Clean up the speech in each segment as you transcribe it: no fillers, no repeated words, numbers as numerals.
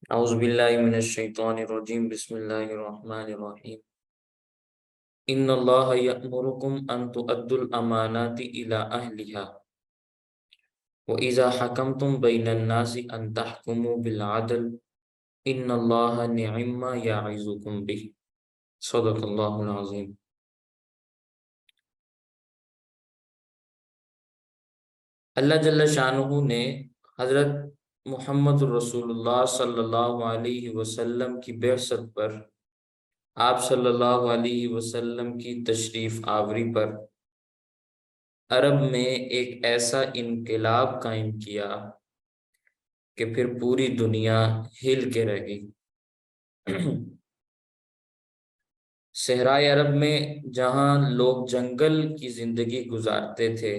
اعوذ باللہ من الشیطان الرجیم بسم اللہ الرحمن الرحیم ان اللہ یأمرکم ان تؤدوا الامانات الی اہلہا واذا حکمتم بین الناس ان تحکموا بالعدل ان اللہ نعم ما یعظکم بہ صدق اللہ العظیم۔ اللہ جل شانہ نے حضرت محمد الرسول اللہ صلی اللہ علیہ وسلم کی بعثت پر، آپ صلی اللہ علیہ وسلم کی تشریف آوری پر عرب میں ایک ایسا انقلاب قائم کیا کہ پھر پوری دنیا ہل کے رہ گئی۔ صحرائے عرب میں جہاں لوگ جنگل کی زندگی گزارتے تھے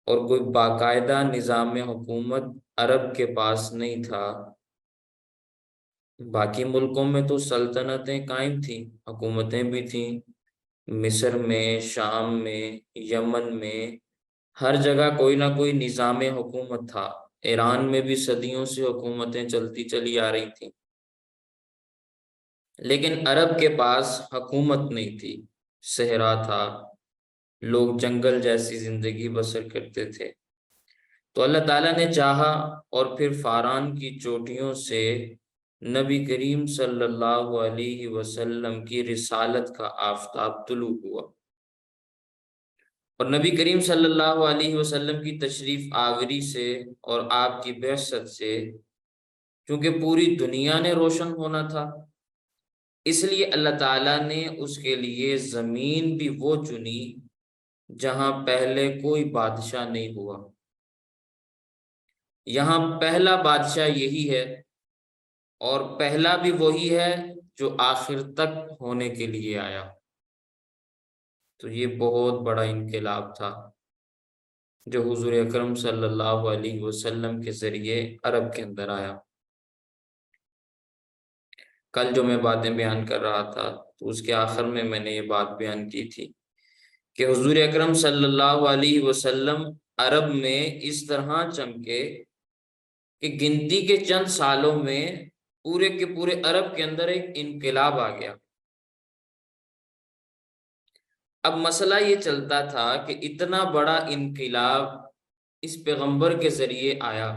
اور کوئی باقاعدہ نظام حکومت عرب کے پاس نہیں تھا، باقی ملکوں میں تو سلطنتیں قائم تھیں، حکومتیں بھی تھیں، مصر میں، شام میں، یمن میں، ہر جگہ کوئی نہ کوئی نظام حکومت تھا۔ ایران میں بھی صدیوں سے حکومتیں چلتی چلی آ رہی تھیں، لیکن عرب کے پاس حکومت نہیں تھی، صحرا تھا، لوگ جنگل جیسی زندگی بسر کرتے تھے۔ تو اللہ تعالیٰ نے چاہا اور پھر فاران کی چوٹیوں سے نبی کریم صلی اللہ علیہ وسلم کی رسالت کا آفتاب طلوع ہوا، اور نبی کریم صلی اللہ علیہ وسلم کی تشریف آوری سے اور آپ کی بعثت سے، چونکہ پوری دنیا نے روشن ہونا تھا، اس لیے اللہ تعالیٰ نے اس کے لیے زمین بھی وہ چنی جہاں پہلے کوئی بادشاہ نہیں ہوا۔ یہاں پہلا بادشاہ یہی ہے، اور پہلا بھی وہی ہے جو آخر تک ہونے کے لیے آیا۔ تو یہ بہت بڑا انقلاب تھا جو حضور اکرم صلی اللہ علیہ وسلم کے ذریعے عرب کے اندر آیا۔ کل جو میں باتیں بیان کر رہا تھا تو اس کے آخر میں نے یہ بات بیان کی تھی کہ حضور اکرم صلی اللہ علیہ وسلم عرب میں اس طرح چمکے کہ گنتی کے چند سالوں میں پورے کے پورے عرب کے اندر ایک انقلاب آ گیا۔ اب مسئلہ یہ چلتا تھا کہ اتنا بڑا انقلاب اس پیغمبر کے ذریعے آیا،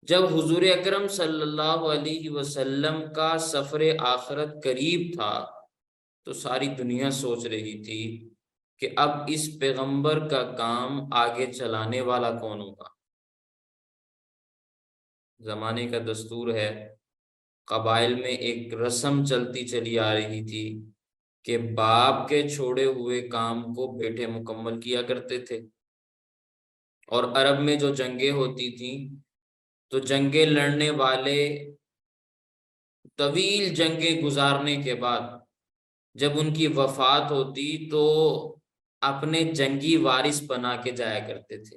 جب حضور اکرم صلی اللہ علیہ وسلم کا سفر آخرت قریب تھا تو ساری دنیا سوچ رہی تھی کہ اب اس پیغمبر کا کام آگے چلانے والا کون ہوگا۔ زمانے کا دستور ہے، قبائل میں ایک رسم چلتی چلی آ رہی تھی کہ باپ کے چھوڑے ہوئے کام کو بیٹے مکمل کیا کرتے تھے، اور عرب میں جو جنگیں ہوتی تھیں تو جنگیں لڑنے والے طویل جنگیں گزارنے کے بعد جب ان کی وفات ہوتی تو اپنے جنگی وارث بنا کے جایا کرتے تھے،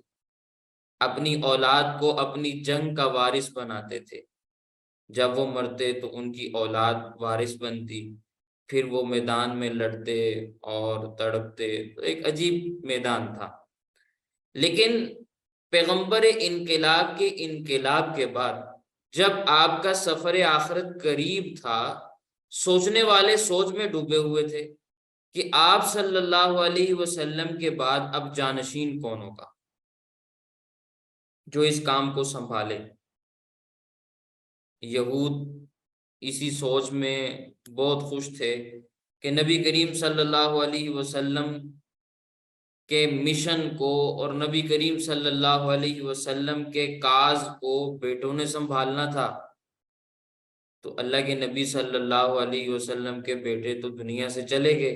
اپنی اولاد کو اپنی جنگ کا وارث بناتے تھے۔ جب وہ مرتے تو ان کی اولاد وارث بنتی، پھر وہ میدان میں لڑتے اور تڑپتے، تو ایک عجیب میدان تھا۔ لیکن پیغمبر انقلاب کے انقلاب کے بعد جب آپ کا سفر آخرت قریب تھا، سوچنے والے سوچ میں ڈوبے ہوئے تھے کہ آپ صلی اللہ علیہ وسلم کے بعد اب جانشین کون ہوگا جو اس کام کو سنبھالے۔ یہود اسی سوچ میں بہت خوش تھے کہ نبی کریم صلی اللہ علیہ وسلم کے مشن کو اور نبی کریم صلی اللہ علیہ وسلم کے کاز کو بیٹوں نے سنبھالنا تھا، تو اللہ کے نبی صلی اللہ علیہ وسلم کے بیٹے تو دنیا سے چلے گئے،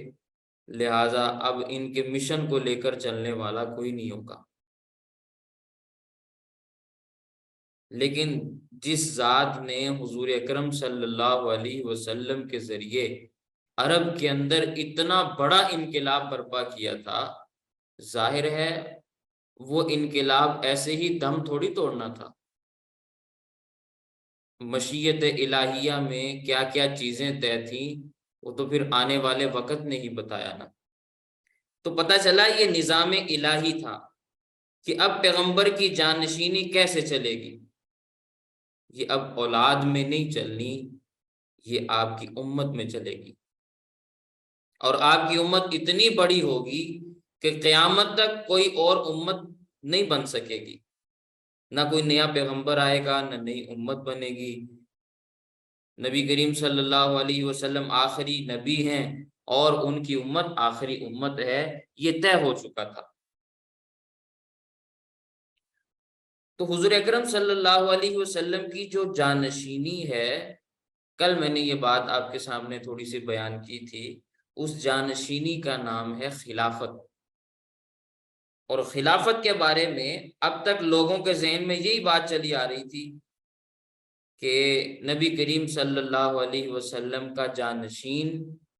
لہٰذا اب ان کے مشن کو لے کر چلنے والا کوئی نہیں ہوگا۔ لیکن جس ذات نے حضور اکرم صلی اللہ علیہ وسلم کے ذریعے عرب کے اندر اتنا بڑا انقلاب برپا کیا تھا، ظاہر ہے وہ انقلاب ایسے ہی دم تھوڑی توڑنا تھا۔ مشیت الہیہ میں کیا کیا چیزیں طے تھیں وہ تو پھر آنے والے وقت نے ہی بتایا نا۔ تو پتہ چلا یہ نظام الہی تھا کہ اب پیغمبر کی جانشینی کیسے چلے گی۔ یہ اب اولاد میں نہیں چلنی، یہ آپ کی امت میں چلے گی، اور آپ کی امت اتنی بڑی ہوگی کہ قیامت تک کوئی اور امت نہیں بن سکے گی، نہ کوئی نیا پیغمبر آئے گا، نہ نئی امت بنے گی۔ نبی کریم صلی اللہ علیہ وسلم آخری نبی ہیں اور ان کی امت آخری امت ہے، یہ طے ہو چکا تھا۔ تو حضور اکرم صلی اللہ علیہ وسلم کی جو جانشینی ہے، کل میں نے یہ بات آپ کے سامنے تھوڑی سی بیان کی تھی، اس جانشینی کا نام ہے خلافت۔ اور خلافت کے بارے میں اب تک لوگوں کے ذہن میں یہی بات چلی آ رہی تھی کہ نبی کریم صلی اللہ علیہ وسلم کا جانشین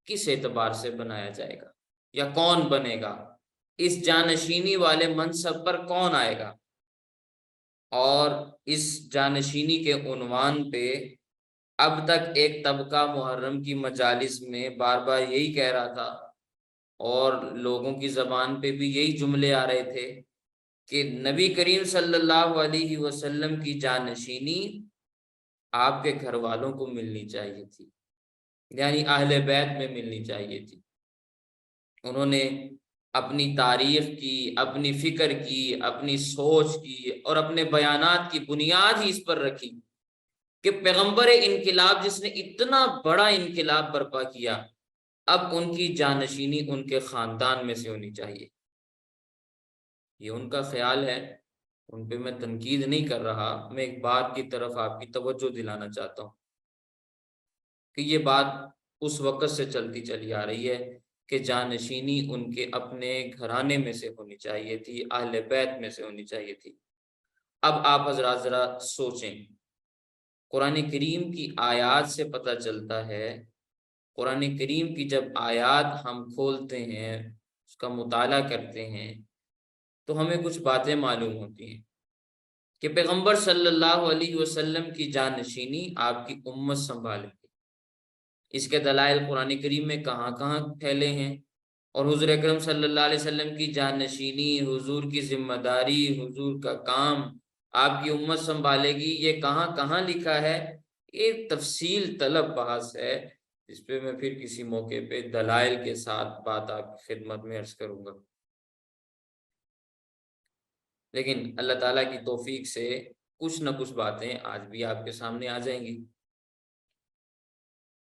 کس اعتبار سے بنایا جائے گا، یا کون بنے گا، اس جانشینی والے منصب پر کون آئے گا۔ اور اس جانشینی کے عنوان پہ اب تک ایک طبقہ محرم کی مجالس میں بار بار یہی کہہ رہا تھا، اور لوگوں کی زبان پہ بھی یہی جملے آ رہے تھے کہ نبی کریم صلی اللہ علیہ وسلم کی جانشینی آپ کے گھر والوں کو ملنی چاہیے تھی، یعنی اہل بیت میں ملنی چاہیے تھی۔ انہوں نے اپنی تاریخ کی، اپنی فکر کی، اپنی سوچ کی اور اپنے بیانات کی بنیاد ہی اس پر رکھی کہ پیغمبر انقلاب جس نے اتنا بڑا انقلاب برپا کیا، اب ان کی جانشینی ان کے خاندان میں سے ہونی چاہیے۔ یہ ان کا خیال ہے، ان پہ میں تنقید نہیں کر رہا، میں ایک بات کی طرف آپ کی توجہ دلانا چاہتا ہوں کہ یہ بات اس وقت سے چلتی چلی آ رہی ہے کہ جانشینی ان کے اپنے گھرانے میں سے ہونی چاہیے تھی، اہل بیت میں سے ہونی چاہیے تھی۔ اب آپ حضرات ذرا سوچیں، قرآن کریم کی آیات سے پتہ چلتا ہے، قرآن کریم کی جب آیات ہم کھولتے ہیں، اس کا مطالعہ کرتے ہیں، تو ہمیں کچھ باتیں معلوم ہوتی ہیں کہ پیغمبر صلی اللہ علیہ وسلم کی جانشینی آپ کی امت سنبھالے گی۔ اس کے دلائل قرآن کریم میں کہاں کہاں پھیلے ہیں، اور حضور اکرم صلی اللہ علیہ وسلم کی جانشینی، حضور کی ذمہ داری، حضور کا کام آپ کی امت سنبھالے گی، یہ کہاں کہاں لکھا ہے، یہ تفصیل طلب بحث ہے، اس پہ میں پھر کسی موقع پہ دلائل کے ساتھ بات آپ کی خدمت میں عرض کروں گا۔ لیکن اللہ تعالیٰ کی توفیق سے کچھ نہ کچھ باتیں آج بھی آپ کے سامنے آ جائیں گی۔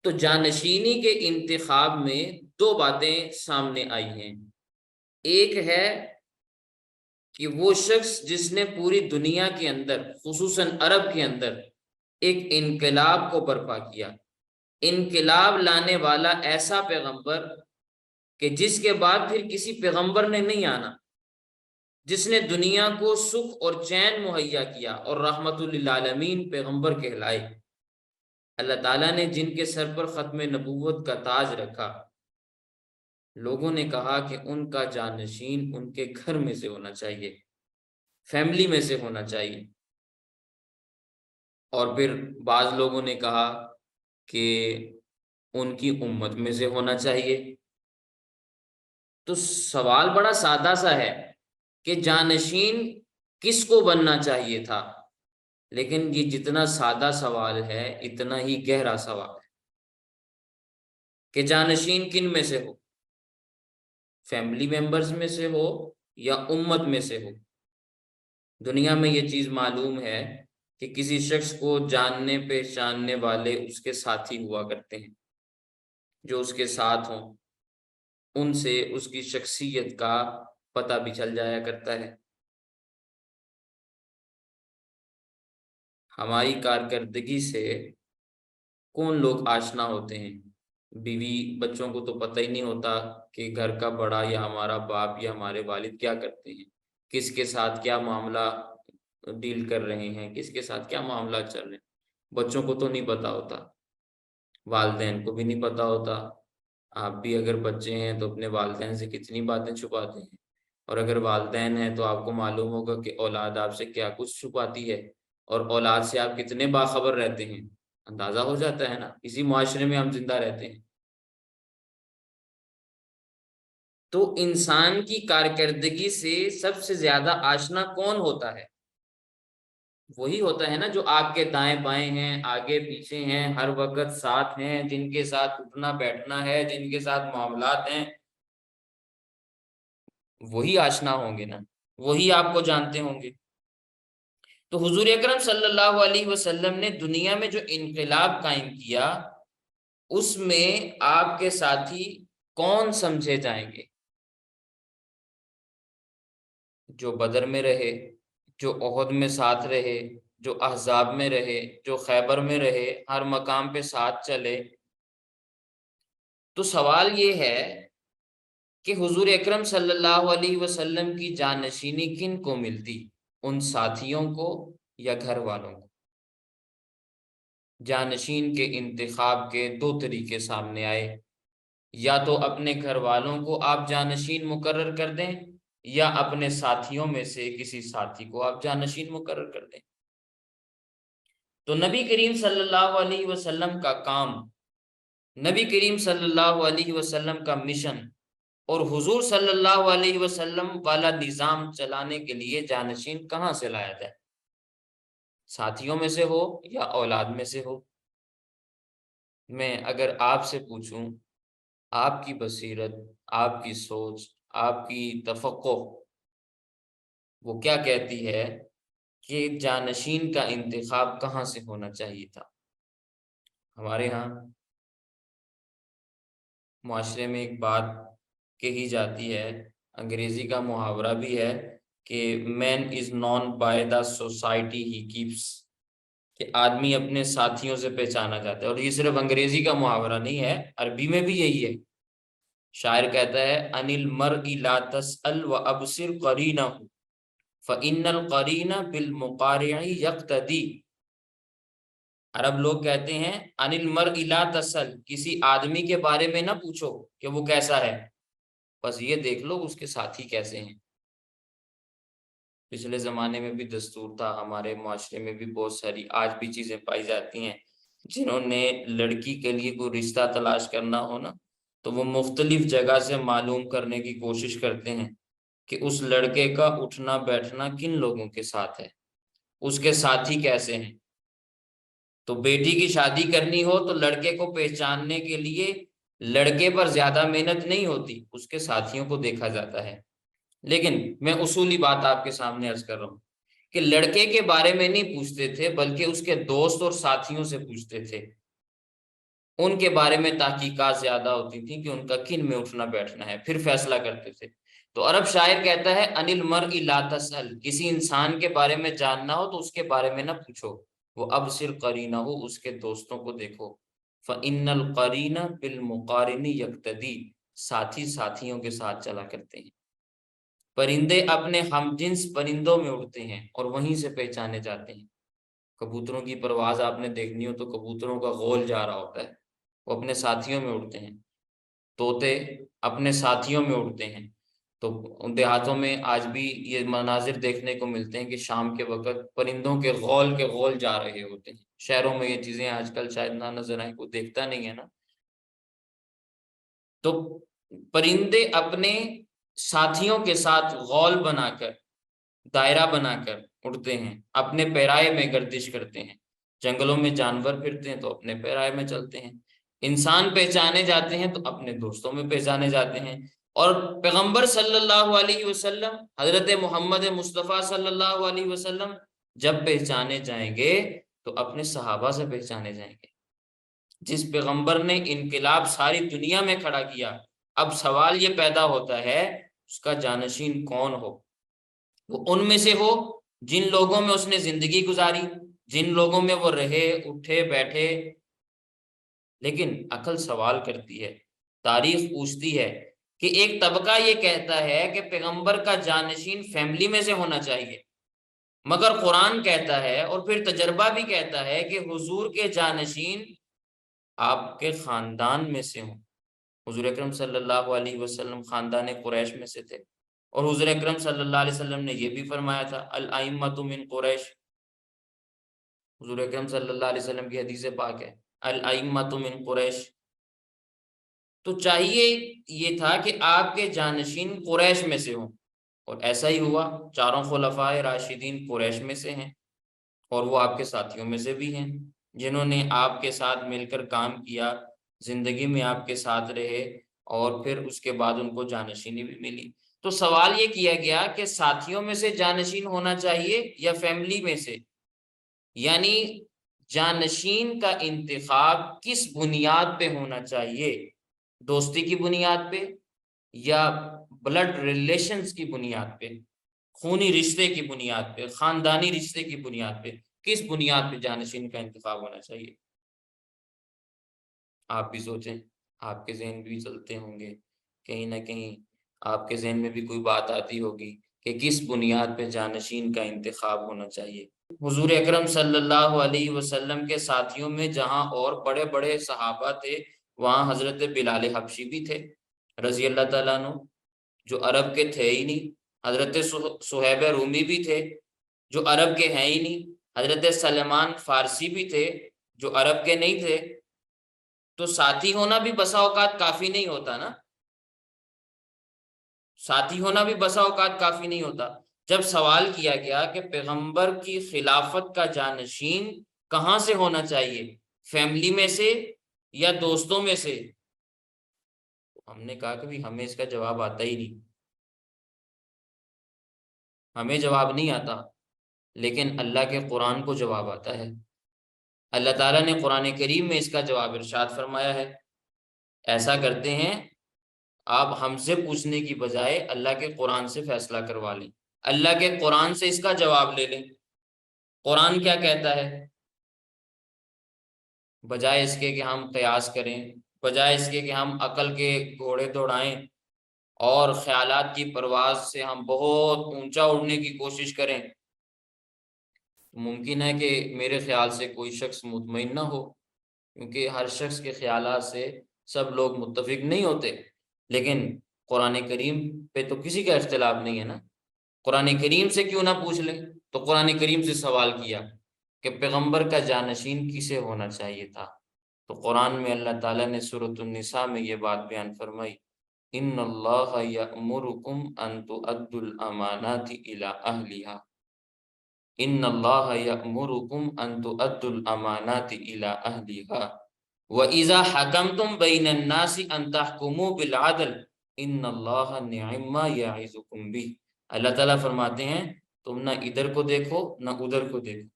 تو جانشینی کے انتخاب میں دو باتیں سامنے آئی ہیں۔ ایک ہے کہ وہ شخص جس نے پوری دنیا کے اندر، خصوصاً عرب کے اندر، ایک انقلاب کو برپا کیا، انقلاب لانے والا ایسا پیغمبر کہ جس کے بعد پھر کسی پیغمبر نے نہیں آنا، جس نے دنیا کو سکھ اور چین مہیا کیا اور رحمت للعالمین پیغمبر کہلائے۔ اللہ تعالیٰ نے جن کے سر پر ختم نبوت کا تاج رکھا، لوگوں نے کہا کہ ان کا جانشین ان کے گھر میں سے ہونا چاہیے، فیملی میں سے ہونا چاہیے۔ اور پھر بعض لوگوں نے کہا کہ ان کی امت میں سے ہونا چاہیے۔ تو سوال بڑا سادہ سا ہے کہ جانشین کس کو بننا چاہیے تھا، لیکن یہ جتنا سادہ سوال ہے اتنا ہی گہرا سوال ہے کہ جانشین کن میں سے ہو، فیملی ممبرز میں سے ہو یا امت میں سے ہو۔ دنیا میں یہ چیز معلوم ہے کہ کسی شخص کو جاننے پہچاننے والے اس کے ساتھی ہوا کرتے ہیں، جو اس کے ساتھ ہوں ان سے اس کی شخصیت کا پتہ بھی چل جایا کرتا ہے۔ ہماری کارکردگی سے کون لوگ آشنا ہوتے ہیں؟ بیوی بچوں کو تو پتہ ہی نہیں ہوتا کہ گھر کا بڑا یا ہمارا باپ یا ہمارے والد کیا کرتے ہیں، کس کے ساتھ کیا معاملہ ڈیل کر رہے ہیں، کس کے ساتھ کیا معاملہ چل رہے ہیں، بچوں کو تو نہیں پتا ہوتا، والدین کو بھی نہیں پتا ہوتا۔ آپ بھی اگر بچے ہیں تو اپنے والدین سے کتنی باتیں چھپاتے ہیں، اور اگر والدین ہیں تو آپ کو معلوم ہوگا کہ اولاد آپ سے کیا کچھ چھپاتی ہے، اور اولاد سے آپ کتنے باخبر رہتے ہیں، اندازہ ہو جاتا ہے نا، اسی معاشرے میں ہم زندہ رہتے ہیں۔ تو انسان کی کارکردگی سے سب سے زیادہ آشنا کون ہوتا ہے؟ وہی ہوتا ہے نا جو آپ کے دائیں بائیں ہیں، آگے پیچھے ہیں، ہر وقت ساتھ ہیں، جن کے ساتھ اٹھنا بیٹھنا ہے، جن کے ساتھ معاملات ہیں، وہی آشنا ہوں گے نا، وہی آپ کو جانتے ہوں گے۔ تو حضور اکرم صلی اللہ علیہ وسلم نے دنیا میں جو انقلاب قائم کیا، اس میں آپ کے ساتھی کون سمجھے جائیں گے؟ جو بدر میں رہے، جو احد میں ساتھ رہے، جو احزاب میں رہے، جو خیبر میں رہے، ہر مقام پہ ساتھ چلے۔ تو سوال یہ ہے کہ حضور اکرم صلی اللہ علیہ وسلم کی جانشینی کن کو ملتی؟ ان ساتھیوں کو یا گھر والوں کو؟ جانشین کے انتخاب کے دو طریقے سامنے آئے، یا تو اپنے گھر والوں کو آپ جانشین مقرر کر دیں، یا اپنے ساتھیوں میں سے کسی ساتھی کو آپ جانشین مقرر کر دیں۔ تو نبی کریم صلی اللہ علیہ وسلم کا کام، نبی کریم صلی اللہ علیہ وسلم کا مشن اور حضور صلی اللہ علیہ وسلم والا نظام چلانے کے لیے جانشین کہاں سے لایا جائے؟ ساتھیوں میں سے ہو یا اولاد میں سے ہو؟ میں اگر آپ سے پوچھوں، آپ کی بصیرت، آپ کی سوچ، آپ کی تفقع وہ کیا کہتی ہے کہ جانشین کا انتخاب کہاں سے ہونا چاہیے تھا؟ ہمارے ہاں معاشرے میں ایک بات کہی جاتی ہے، انگریزی کا محاورہ بھی ہے کہ man is known by the society he keeps, کہ آدمی اپنے ساتھیوں سے پہچانا جاتا ہے۔ اور یہ صرف انگریزی کا محاورہ نہیں ہے، عربی میں بھی یہی ہے۔ شاعر کہتا ہے ان المرء لا تسأل وابصر قرینہ فإن القرین بالمقارع یقتدی۔ عرب لوگ کہتے ہیں ان المرء لا تسأل، کسی آدمی کے بارے میں نہ پوچھو کہ وہ کیسا ہے، بس یہ دیکھ لو اس کے ساتھی کیسے ہیں۔ پچھلے زمانے میں بھی دستور تھا، ہمارے معاشرے میں بھی بہت ساری آج بھی چیزیں پائی جاتی ہیں، جنہوں نے لڑکی کے لیے کوئی رشتہ تلاش کرنا ہو نا، تو وہ مختلف جگہ سے معلوم کرنے کی کوشش کرتے ہیں کہ اس لڑکے کا اٹھنا بیٹھنا کن لوگوں کے ساتھ ہے، اس کے ساتھی کیسے ہیں۔ تو بیٹی کی شادی کرنی ہو تو لڑکے کو پہچاننے کے لیے لڑکے پر زیادہ محنت نہیں ہوتی، اس کے ساتھیوں کو دیکھا جاتا ہے۔ لیکن میں اصولی بات آپ کے سامنے عرض کر رہا ہوں کہ لڑکے کے بارے میں نہیں پوچھتے تھے، بلکہ اس کے دوست اور ساتھیوں سے پوچھتے تھے، ان کے بارے میں تحقیقات زیادہ ہوتی تھی کہ ان کا کن میں اٹھنا بیٹھنا ہے، پھر فیصلہ کرتے تھے۔ تو عرب شاعر کہتا ہے ان المرء لا تسأل، کسی انسان کے بارے میں جاننا ہو تو اس کے بارے میں نہ پوچھو، وہ ابصر قرینہ ہو، اس کے دوستوں کو دیکھو، فإن القرین بالمقارن یقتدی، ساتھی ساتھیوں کے ساتھ چلا کرتے ہیں۔ پرندے اپنے ہم جنس پرندوں میں اڑتے ہیں اور وہیں سے پہچانے جاتے ہیں۔ کبوتروں کی پرواز آپ نے دیکھنی ہو تو کبوتروں کا غول جا رہا ہوتا ہے، وہ اپنے ساتھیوں میں اڑتے ہیں۔ طوطے اپنے ساتھیوں میں اڑتے ہیں۔ تو دیہاتوں میں آج بھی یہ مناظر دیکھنے کو ملتے ہیں کہ شام کے وقت پرندوں کے غول جا رہے ہوتے ہیں۔ شہروں میں یہ چیزیں آج کل شاید نہ نظر آئیں، کوئی دیکھتا نہیں ہے نا۔ تو پرندے اپنے ساتھیوں کے ساتھ غول بنا کر، دائرہ بنا کر اڑتے ہیں، اپنے پیرائے میں گردش کرتے ہیں۔ جنگلوں میں جانور پھرتے ہیں تو اپنے پیرائے میں چلتے ہیں۔ انسان پہچانے جاتے ہیں تو اپنے دوستوں میں پہچانے جاتے ہیں۔ اور پیغمبر صلی اللہ علیہ وسلم، حضرت محمد مصطفیٰ صلی اللہ علیہ وسلم جب پہچانے جائیں گے تو اپنے صحابہ سے پہچانے جائیں گے۔ جس پیغمبر نے انقلاب ساری دنیا میں کھڑا کیا، اب سوال یہ پیدا ہوتا ہے اس کا جانشین کون ہو؟ وہ ان میں سے ہو جن لوگوں میں اس نے زندگی گزاری، جن لوگوں میں وہ رہے اٹھے بیٹھے۔ لیکن عقل سوال کرتی ہے، تاریخ پوچھتی ہے کہ ایک طبقہ یہ کہتا ہے کہ پیغمبر کا جانشین فیملی میں سے ہونا چاہیے، مگر قرآن کہتا ہے اور پھر تجربہ بھی کہتا ہے کہ حضور کے جانشین آپ کے خاندان میں سے ہوں۔ حضور اکرم صلی اللہ علیہ وسلم خاندان قریش میں سے تھے، اور حضور اکرم صلی اللہ علیہ وسلم نے یہ بھی فرمایا تھا الائمۃ من قریش، حضور اکرم صلی اللہ علیہ وسلم کی حدیث پاک ہے الائمۃ من قریش۔ تو چاہیے یہ تھا کہ آپ کے جانشین قریش میں سے ہوں، اور ایسا ہی ہوا، چاروں خلفائے راشدین قریش میں سے ہیں۔ اور وہ آپ کے ساتھیوں میں سے بھی ہیں جنہوں نے آپ کے ساتھ مل کر کام کیا، زندگی میں آپ کے ساتھ رہے، اور پھر اس کے بعد ان کو جانشینی بھی ملی۔ تو سوال یہ کیا گیا کہ ساتھیوں میں سے جانشین ہونا چاہیے یا فیملی میں سے، یعنی جانشین کا انتخاب کس بنیاد پہ ہونا چاہیے؟ دوستی کی بنیاد پہ یا بلڈ ریلیشنز کی بنیاد پہ، خونی رشتے کی بنیاد پہ، خاندانی رشتے کی بنیاد پہ؟ کس بنیاد پہ جانشین کا انتخاب ہونا چاہیے؟ آپ بھی سوچیں، آپ کے ذہن بھی چلتے ہوں گے، کہیں نہ کہیں آپ کے ذہن میں بھی کوئی بات آتی ہوگی کہ کس بنیاد پہ جانشین کا انتخاب ہونا چاہیے۔ حضور اکرم صلی اللہ علیہ وسلم کے ساتھیوں میں جہاں اور بڑے بڑے صحابہ تھے، وہاں حضرت بلال حبشی بھی تھے رضی اللہ تعالیٰ عنہ، جو عرب کے تھے ہی نہیں۔ حضرت صہیب رومی بھی تھے جو عرب کے ہیں ہی نہیں۔ حضرت سلمان فارسی بھی تھے جو عرب کے نہیں تھے۔ تو ساتھی ہونا بھی بسا اوقات کافی نہیں ہوتا نا، ساتھی ہونا بھی بسا اوقات کافی نہیں ہوتا۔ جب سوال کیا گیا کہ پیغمبر کی خلافت کا جانشین کہاں سے ہونا چاہیے، فیملی میں سے یا دوستوں میں سے، ہم نے کہا کہ ہمیں اس کا جواب آتا ہی نہیں، ہمیں جواب نہیں آتا، لیکن اللہ کے قرآن کو جواب آتا ہے۔ اللہ تعالیٰ نے قرآن کریم میں اس کا جواب ارشاد فرمایا ہے۔ ایسا کرتے ہیں، آپ ہم سے پوچھنے کی بجائے اللہ کے قرآن سے فیصلہ کروا لیں، اللہ کے قرآن سے اس کا جواب لے لیں۔ قرآن کیا کہتا ہے؟ بجائے اس کے کہ ہم قیاس کریں، بجائے اس کے کہ ہم عقل کے گھوڑے دوڑائیں اور خیالات کی پرواز سے ہم بہت اونچا اڑنے کی کوشش کریں، ممکن ہے کہ میرے خیال سے کوئی شخص مطمئن نہ ہو، کیونکہ ہر شخص کے خیالات سے سب لوگ متفق نہیں ہوتے، لیکن قرآن کریم پہ تو کسی کا اختلاف نہیں ہے نا۔ قرآن کریم سے کیوں نہ پوچھ لیں؟ تو قرآن کریم سے سوال کیا کہ پیغمبر کا جانشین کسے ہونا چاہیے تھا، تو قرآن میں اللہ تعالیٰ نے سورۃ النساء میں یہ بات بیان فرمائی، ان اللہ یأمرکم ان تؤدوا الامانات الی اہلہا، ان اللہ یأمرکم ان تؤدوا الامانات الی اہلہا وَإِذَا حَكَمْتُمْ بَيْنَ النَّاسِ أَن تَحْكُمُوا بِالْعَدْلِ إِنَّ اللَّهَ نِعِمَّا يَعِظُكُمْ بِهِ۔ اللہ تعالیٰ فرماتے ہیں تم نہ ادھر کو دیکھو نہ ادھر کو دیکھو،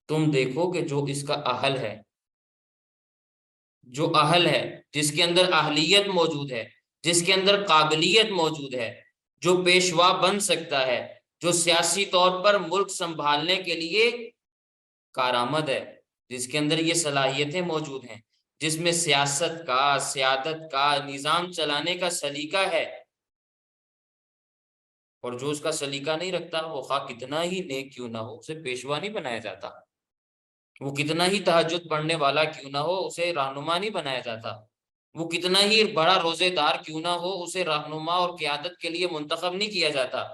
تم دیکھو کہ جو اس کا اہل ہے، جو اہل ہے، جس کے اندر اہلیت موجود ہے، جس کے اندر قابلیت موجود ہے، جو پیشوا بن سکتا ہے، جو سیاسی طور پر ملک سنبھالنے کے لیے کارآمد ہے، جس کے اندر یہ صلاحیتیں موجود ہیں، جس میں سیاست کا، سیادت کا، نظام چلانے کا سلیقہ ہے، اور جو اس کا سلیقہ نہیں رکھتا، وہ خواہ کتنا ہی نیک کیوں نہ ہو، اسے پیشوا نہیں بنایا جاتا، وہ کتنا ہی تہجد پڑھنے والا کیوں نہ ہو، اسے رہنما نہیں بنایا جاتا، وہ کتنا ہی بڑا روزے دار کیوں نہ ہو، اسے رہنما اور قیادت کے لیے منتخب نہیں کیا جاتا۔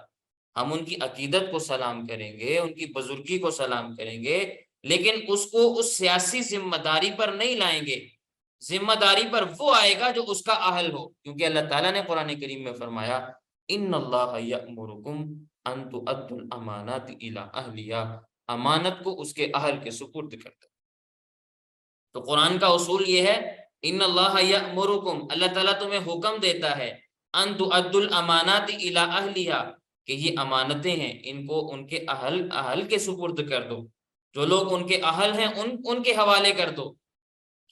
ہم ان کی عقیدت کو سلام کریں گے، ان کی بزرگی کو سلام کریں گے، لیکن اس کو اس سیاسی ذمہ داری پر نہیں لائیں گے۔ ذمہ داری پر وہ آئے گا جو اس کا اہل ہو، کیونکہ اللہ تعالیٰ نے قرآن کریم میں فرمایا ان اللہ یأمرکم ان تؤدوا الامانات الی اہلہا، امانت کو اس کے اہل کے سپرد کرتا۔ تو قرآن کا اصول یہ ہے، ان اللہ یأمرکم، اللہ تعالیٰ تمہیں حکم دیتا ہے، ان تؤدوا الامانات الی اہلہا، کہ یہ امانتیں ہیں، ان کو ان کے اہل کے سپرد کر دو، جو لوگ ان کے اہل ہیں ان کے حوالے کر دو۔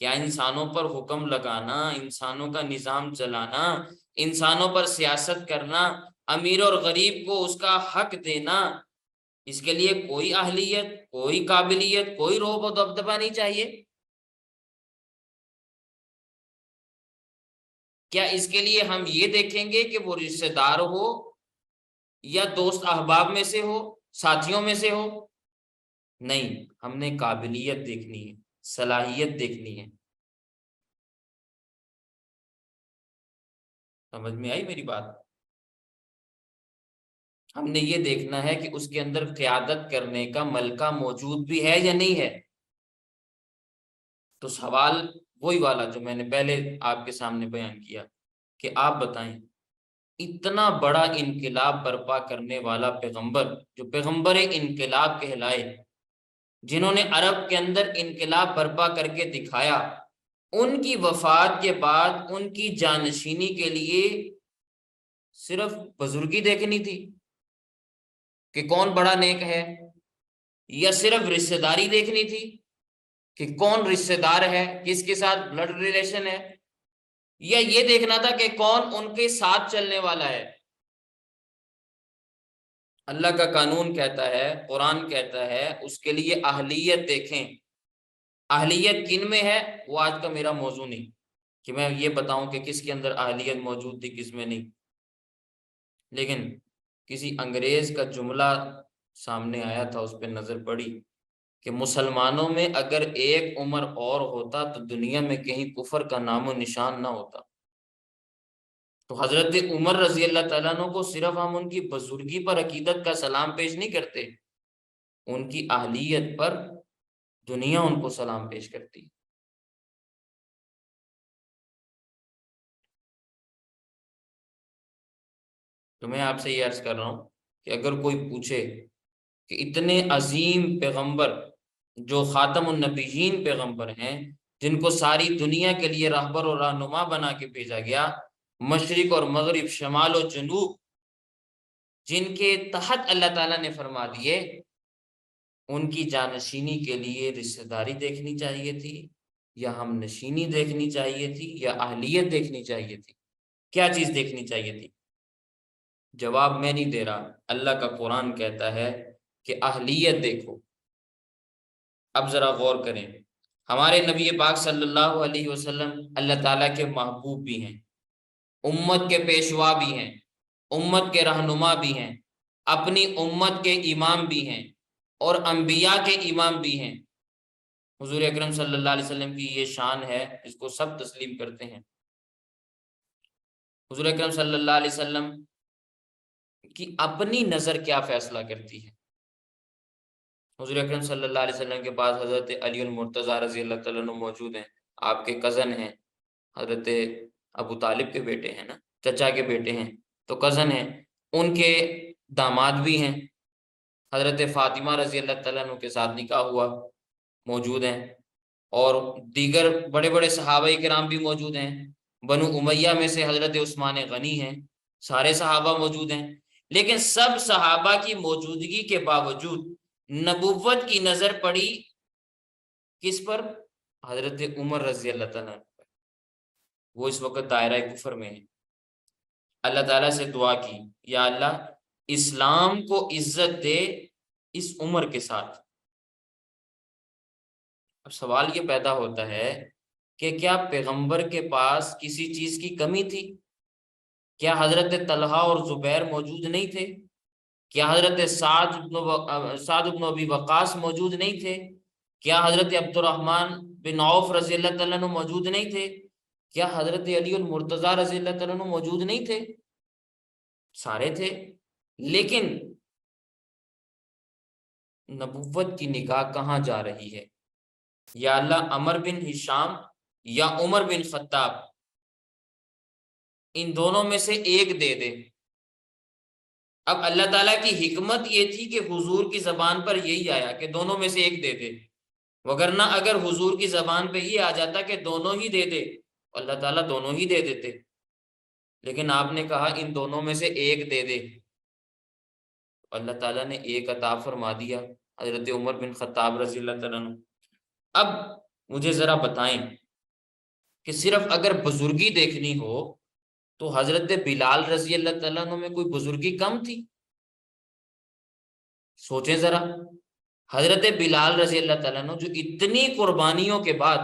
کیا انسانوں پر حکم لگانا، انسانوں کا نظام چلانا، انسانوں پر سیاست کرنا، امیر اور غریب کو اس کا حق دینا، اس کے لیے کوئی اہلیت، کوئی قابلیت، کوئی رعب و دبدبہ نہیں چاہیے؟ کیا اس کے لیے ہم یہ دیکھیں گے کہ وہ رشتہ دار ہو یا دوست احباب میں سے ہو، ساتھیوں میں سے ہو؟ نہیں، ہم نے قابلیت دیکھنی ہے، صلاحیت دیکھنی ہے۔ سمجھ میں آئی میری بات؟ ہم نے یہ دیکھنا ہے کہ اس کے اندر قیادت کرنے کا ملکہ موجود بھی ہے یا نہیں ہے۔ تو سوال وہی والا جو میں نے پہلے آپ کے سامنے بیان کیا کہ آپ بتائیں، اتنا بڑا انقلاب برپا کرنے والا پیغمبر، جو پیغمبر انقلاب کہلائے، جنہوں نے عرب کے اندر انقلاب برپا کر کے دکھایا، ان کی وفات کے بعد ان کی جانشینی کے لیے صرف بزرگی دیکھنی تھی کہ کون بڑا نیک ہے، یا صرف رشتہ داری دیکھنی تھی کہ کون رشتہ دار ہے، کس کے ساتھ بلڈ ریلیشن ہے، یا یہ دیکھنا تھا کہ کون ان کے ساتھ چلنے والا ہے؟ اللہ کا قانون کہتا ہے، قرآن کہتا ہے، اس کے لیے اہلیت دیکھیں۔ اہلیت کن میں ہے وہ آج کا میرا موضوع نہیں کہ میں یہ بتاؤں کہ کس کے اندر اہلیت موجود تھی کس میں نہیں، لیکن کسی انگریز کا جملہ سامنے آیا تھا، اس پہ نظر پڑی کہ مسلمانوں میں اگر ایک عمر اور ہوتا تو دنیا میں کہیں کفر کا نام و نشان نہ ہوتا۔ تو حضرت عمر رضی اللہ تعالیٰ عنہ کو صرف ہم ان کی بزرگی پر عقیدت کا سلام پیش نہیں کرتے، ان کی اہلیت پر دنیا ان کو سلام پیش کرتی۔ تو میں آپ سے یہ عرض کر رہا ہوں کہ اگر کوئی پوچھے کہ اتنے عظیم پیغمبر جو خاتم النبیین پیغمبر ہیں، جن کو ساری دنیا کے لیے راہبر اور رہنما بنا کے بھیجا گیا، مشرق اور مغرب، شمال و جنوب، جن کے تحت اللہ تعالیٰ نے فرما دیے، ان کی جانشینی کے لیے رشتہ داری دیکھنی چاہیے تھی، یا ہم نشینی دیکھنی چاہیے تھی، یا اہلیت دیکھنی چاہیے تھی؟ کیا چیز دیکھنی چاہیے تھی؟ جواب میں نہیں دے رہا، اللہ کا قرآن کہتا ہے کہ اہلیت دیکھو۔ اب ذرا غور کریں، ہمارے نبی پاک صلی اللہ علیہ وسلم اللہ تعالیٰ کے محبوب بھی ہیں، امت کے پیشوا بھی ہیں، امت کے رہنما بھی ہیں، اپنی امت کے امام بھی ہیں، اور انبیاء کے امام بھی ہیں۔ حضور اکرم صلی اللہ علیہ وسلم کی یہ شان ہے جس کو سب تسلیم کرتے ہیں۔ حضور اکرم صلی اللہ علیہ وسلم کی اپنی نظر کیا فیصلہ کرتی ہے؟ حضور اکرم صلی اللہ علیہ وسلم کے پاس حضرت علی المرتضیٰ رضی اللہ تعالیٰ عنہ موجود ہیں، آپ کے کزن ہیں، حضرت ابو طالب کے بیٹے ہیں نا، چچا کے بیٹے ہیں، تو کزن ہیں، ان کے داماد بھی ہیں، حضرت فاطمہ رضی اللہ تعالیٰ عنہ کے ساتھ نکاح ہوا، موجود ہیں، اور دیگر بڑے بڑے صحابہ کرام بھی موجود ہیں، بنو امیہ میں سے حضرت عثمان غنی ہیں، سارے صحابہ موجود ہیں۔ لیکن سب صحابہ کی موجودگی کے باوجود نبوت کی نظر پڑی کس پر؟ حضرت عمر رضی اللہ تعالیٰ پر۔ وہ اس وقت دائرہ کفر میں ہے۔ اللہ تعالیٰ سے دعا کی، یا اللہ اسلام کو عزت دے اس عمر کے ساتھ۔ اب سوال یہ پیدا ہوتا ہے کہ کیا پیغمبر کے پاس کسی چیز کی کمی تھی؟ کیا حضرت طلحہ اور زبیر موجود نہیں تھے؟ کیا حضرت سعد بن ابی وقاص موجود نہیں تھے؟ کیا حضرت عبد الرحمن بن عوف رضی اللہ تعالیٰ عنہ موجود نہیں تھے؟ کیا حضرت علی المرتضیٰ رضی اللہ تعالیٰ عنہ موجود نہیں تھے؟ سارے تھے، لیکن نبوت کی نگاہ کہاں جا رہی ہے؟ یا اللہ عمر بن ہشام یا عمر بن خطاب، ان دونوں میں سے ایک دے دے۔ اب اللہ تعالیٰ کی حکمت یہ تھی کہ حضور کی زبان پر یہی آیا کہ دونوں میں سے ایک دے دے، وگرنہ اگر حضور کی زبان پہ یہ آ جاتا کہ دونوں ہی دے دے، اللہ تعالیٰ دونوں ہی دے دیتے، لیکن آپ نے کہا ان دونوں میں سے ایک دے دے، اللہ تعالیٰ نے ایک عطا فرما دیا، حضرت عمر بن خطاب رضی اللہ تعالیٰ عنہ۔ اب مجھے ذرا بتائیں کہ صرف اگر بزرگی دیکھنی ہو تو حضرت بلال رضی اللہ تعالیٰ عنہ میں کوئی بزرگی کم تھی؟ سوچیں ذرا، حضرت بلال رضی اللہ تعالیٰ عنہ جو اتنی قربانیوں کے بعد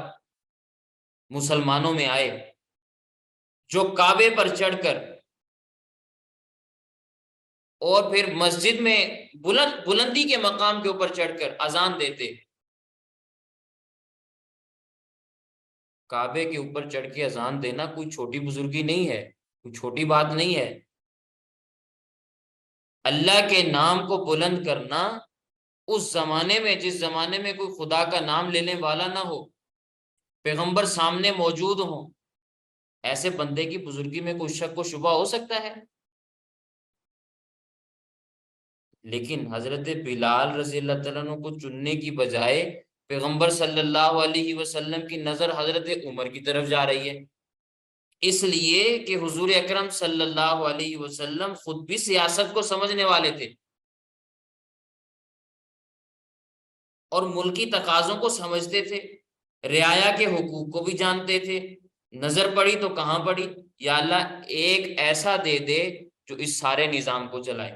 مسلمانوں میں آئے، جو کعبے پر چڑھ کر اور پھر مسجد میں بلندی کے مقام کے اوپر چڑھ کر اذان دیتے، کعبے کے اوپر چڑھ کے اذان دینا کوئی چھوٹی بزرگی نہیں ہے، کوئی چھوٹی بات نہیں ہے۔ اللہ کے نام کو بلند کرنا اس زمانے میں، جس زمانے میں کوئی خدا کا نام لینے والا نہ ہو، پیغمبر سامنے موجود ہوں، ایسے بندے کی بزرگی میں کوئی شک و شبہ ہو سکتا ہے؟ لیکن حضرت بلال رضی اللہ تعالیٰ عنہ کو چننے کی بجائے پیغمبر صلی اللہ علیہ وسلم کی نظر حضرت عمر کی طرف جا رہی ہے، اس لیے کہ حضور اکرم صلی اللہ علیہ وسلم خود بھی سیاست کو سمجھنے والے تھے اور ملکی تقاضوں کو سمجھتے تھے، رعایا کے حقوق کو بھی جانتے تھے۔ نظر پڑی تو کہاں پڑی؟ یا اللہ ایک ایسا دے دے جو اس سارے نظام کو چلائے۔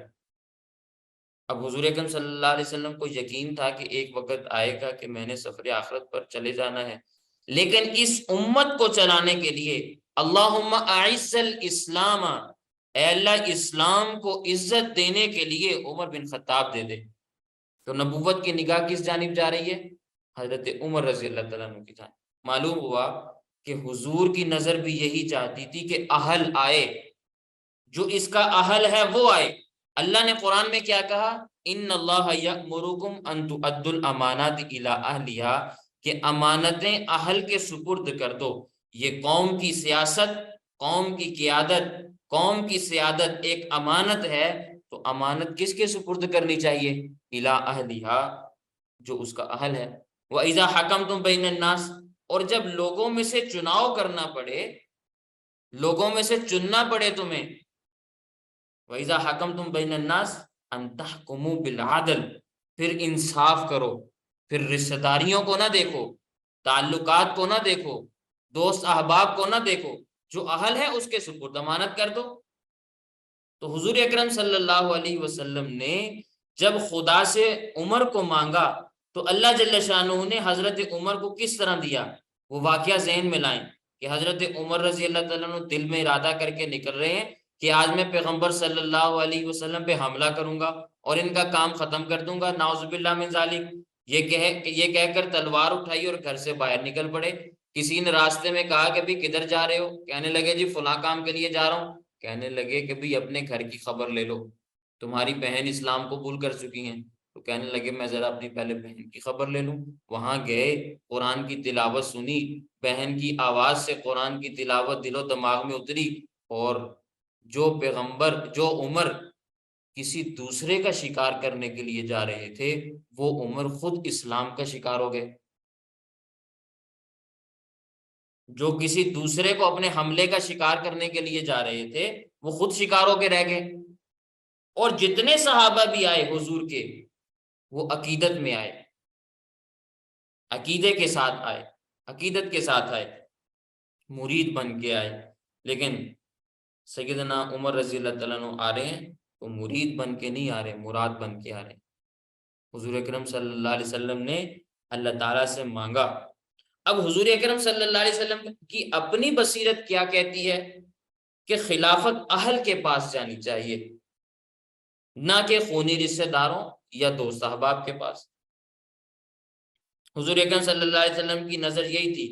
اب حضور اکرم صلی اللہ علیہ وسلم کو یقین تھا کہ ایک وقت آئے گا کہ میں نے سفر آخرت پر چلے جانا ہے، لیکن اس امت کو چلانے کے لیے اللہم اعز الاسلام، اے اللہ اسلام کو عزت دینے کے لیے عمر بن خطاب دے دے۔ تو نبوت کی نگاہ کس جانب جا رہی ہے؟ حضرت عمر رضی اللہ تعالیٰ عنہ کی جانب۔ معلوم ہوا کہ حضور کی نظر بھی یہی چاہتی تھی کہ اہل آئے، جو اس کا اہل ہے وہ آئے۔ اللہ نے قرآن میں کیا کہا؟ ان اللہ یأمرکم ان تؤدوا الامانات الی اہلہا، کہ امانتیں اہل کے سپرد کر دو۔ یہ قوم کی سیاست، قوم کی قیادت، قوم کی سیادت ایک امانت ہے، تو امانت کس کے سپرد کرنی چاہیے؟ الی اہلہا، جو اس کا اہل ہے۔ وَإِذَا حَكَمْتُمْ بَيْنَ النَّاسِ، اور جب لوگوں میں سے چناؤ کرنا پڑے، لوگوں میں سے چننا پڑے تمہیں، وَإِذَا حَكَمْتُمْ بَيْنَ النَّاسِ أَن تَحْكُمُوا بِالْعَدْلِ، پھر انصاف کرو، پھر رشتہ داریوں کو نہ دیکھو، تعلقات کو نہ دیکھو، دوست احباب کو نہ دیکھو، جو اہل ہے اس کے سپرد امانت کر دو۔ تو حضور اکرم صلی اللہ علیہ وسلم نے جب خدا سے عمر کو مانگا تو اللہ جل شانہ نے حضرت عمر کو کس طرح دیا؟ وہ واقعہ ذہن میں لائیں کہ حضرت عمر رضی اللہ تعالیٰ عنہ دل میں ارادہ کر کے نکل رہے ہیں کہ آج میں پیغمبر صلی اللہ علیہ وسلم پہ حملہ کروں گا اور ان کا کام ختم کر دوں گا، نعوذ باللہ من ذالک۔ یہ کہہ کر تلوار اٹھائی اور گھر سے باہر نکل پڑے۔ کسی نے راستے میں کہا کہ بھی کدھر جا رہے ہو؟ کہنے لگے جی فلاں کام کے لیے جا رہا ہوں۔ کہنے لگے کہ بھی اپنے گھر کی خبر لے لو، تمہاری بہن اسلام قبول کر چکی ہیں۔ تو کہنے لگے میں ذرا اپنی پہلے بہن کی خبر لے لوں۔ وہاں گئے، قرآن کی تلاوت سنی، بہن کی آواز سے قرآن کی تلاوت دل و دماغ میں اتری، اور جو عمر کسی دوسرے کا شکار کرنے کے لیے جا رہے تھے، وہ عمر خود اسلام کا شکار ہو گئے۔ جو کسی دوسرے کو اپنے حملے کا شکار کرنے کے لیے جا رہے تھے، وہ خود شکار ہو کے رہ گئے۔ اور جتنے صحابہ بھی آئے حضور کے، وہ عقیدت میں آئے، عقیدے کے ساتھ آئے، عقیدت کے ساتھ آئے، مرید بن کے آئے۔ لیکن سیدنا عمر رضی اللہ تعالیٰ عنہ آ رہے ہیں تو مرید بن کے نہیں آ رہے، مراد بن کے آ رہے ہیں۔ حضور اکرم صلی اللہ علیہ وسلم نے اللہ تعالیٰ سے مانگا۔ اب حضور اکرم صلی اللہ علیہ وسلم کی اپنی بصیرت کیا کہتی ہے کہ خلافت اہل کے پاس جانی چاہیے، نہ کہ خونی رشتہ داروں یا دوست احباب کے پاس۔ حضور اکرم صلی اللہ علیہ وسلم کی نظر یہی تھی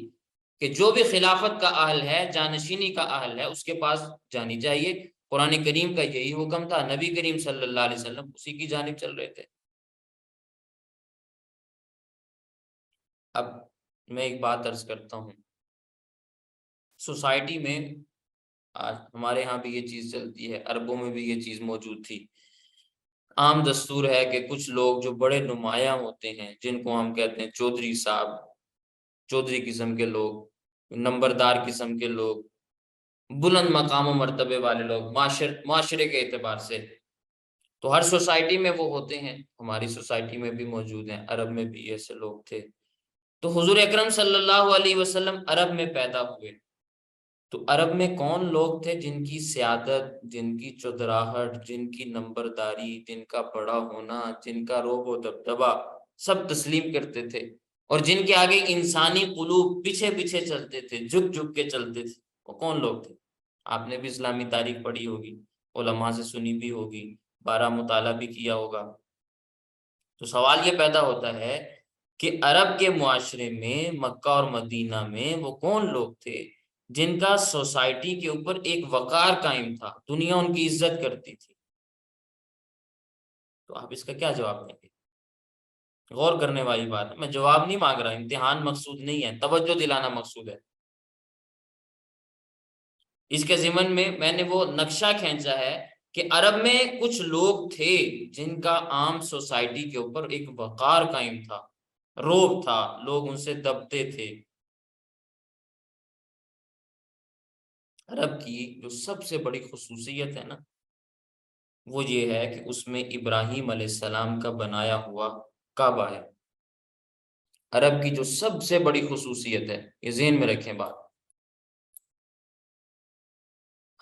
کہ جو بھی خلافت کا اہل ہے، جانشینی کا اہل ہے، اس کے پاس جانی چاہیے۔ قرآن کریم کا یہی حکم تھا، نبی کریم صلی اللہ علیہ وسلم اسی کی جانب چل رہے تھے۔ اب میں ایک بات عرض کرتا ہوں، سوسائٹی میں آج ہمارے ہاں بھی یہ چیز چلتی ہے، عربوں میں بھی یہ چیز موجود تھی۔ عام دستور ہے کہ کچھ لوگ جو بڑے نمایاں ہوتے ہیں، جن کو ہم کہتے ہیں چودھری صاحب، چودھری قسم کے لوگ، نمبردار قسم کے لوگ، بلند مقام و مرتبے والے لوگ معاشرے کے اعتبار سے، تو ہر سوسائٹی میں وہ ہوتے ہیں۔ ہماری سوسائٹی میں بھی موجود ہیں، عرب میں بھی ایسے لوگ تھے۔ تو حضور اکرم صلی اللہ علیہ وسلم عرب میں پیدا ہوئے، تو عرب میں کون لوگ تھے جن کی سیادت، جن کی چودراہٹ، جن کی نمبرداری، جن کا بڑا ہونا، جن کا روب و دبدبا سب تسلیم کرتے تھے، اور جن کے آگے انسانی قلوب پیچھے پیچھے چلتے تھے، جھک جھک کے چلتے تھے؟ وہ کون لوگ تھے؟ آپ نے بھی اسلامی تاریخ پڑھی ہوگی، علماء سے سنی بھی ہوگی، بارہ مطالعہ بھی کیا ہوگا۔ تو سوال یہ پیدا ہوتا ہے کہ عرب کے معاشرے میں، مکہ اور مدینہ میں، وہ کون لوگ تھے جن کا سوسائٹی کے اوپر ایک وقار قائم تھا، دنیا ان کی عزت کرتی تھی؟ تو آپ اس کا کیا جواب دیں گے؟ غور کرنے والی بات ہے، میں جواب نہیں مانگ رہا، امتحان مقصود نہیں ہے، توجہ دلانا مقصود ہے۔ اس کے ضمن میں نے وہ نقشہ کھینچا ہے کہ عرب میں کچھ لوگ تھے جن کا عام سوسائٹی کے اوپر ایک وقار قائم تھا، رعب تھا، لوگ ان سے دبتے تھے۔ عرب کی جو سب سے بڑی خصوصیت ہے نا، وہ یہ ہے کہ اس میں ابراہیم علیہ السلام کا بنایا ہوا کعبہ ہے۔ عرب کی جو سب سے بڑی خصوصیت ہے، یہ ذہن میں رکھیں بات،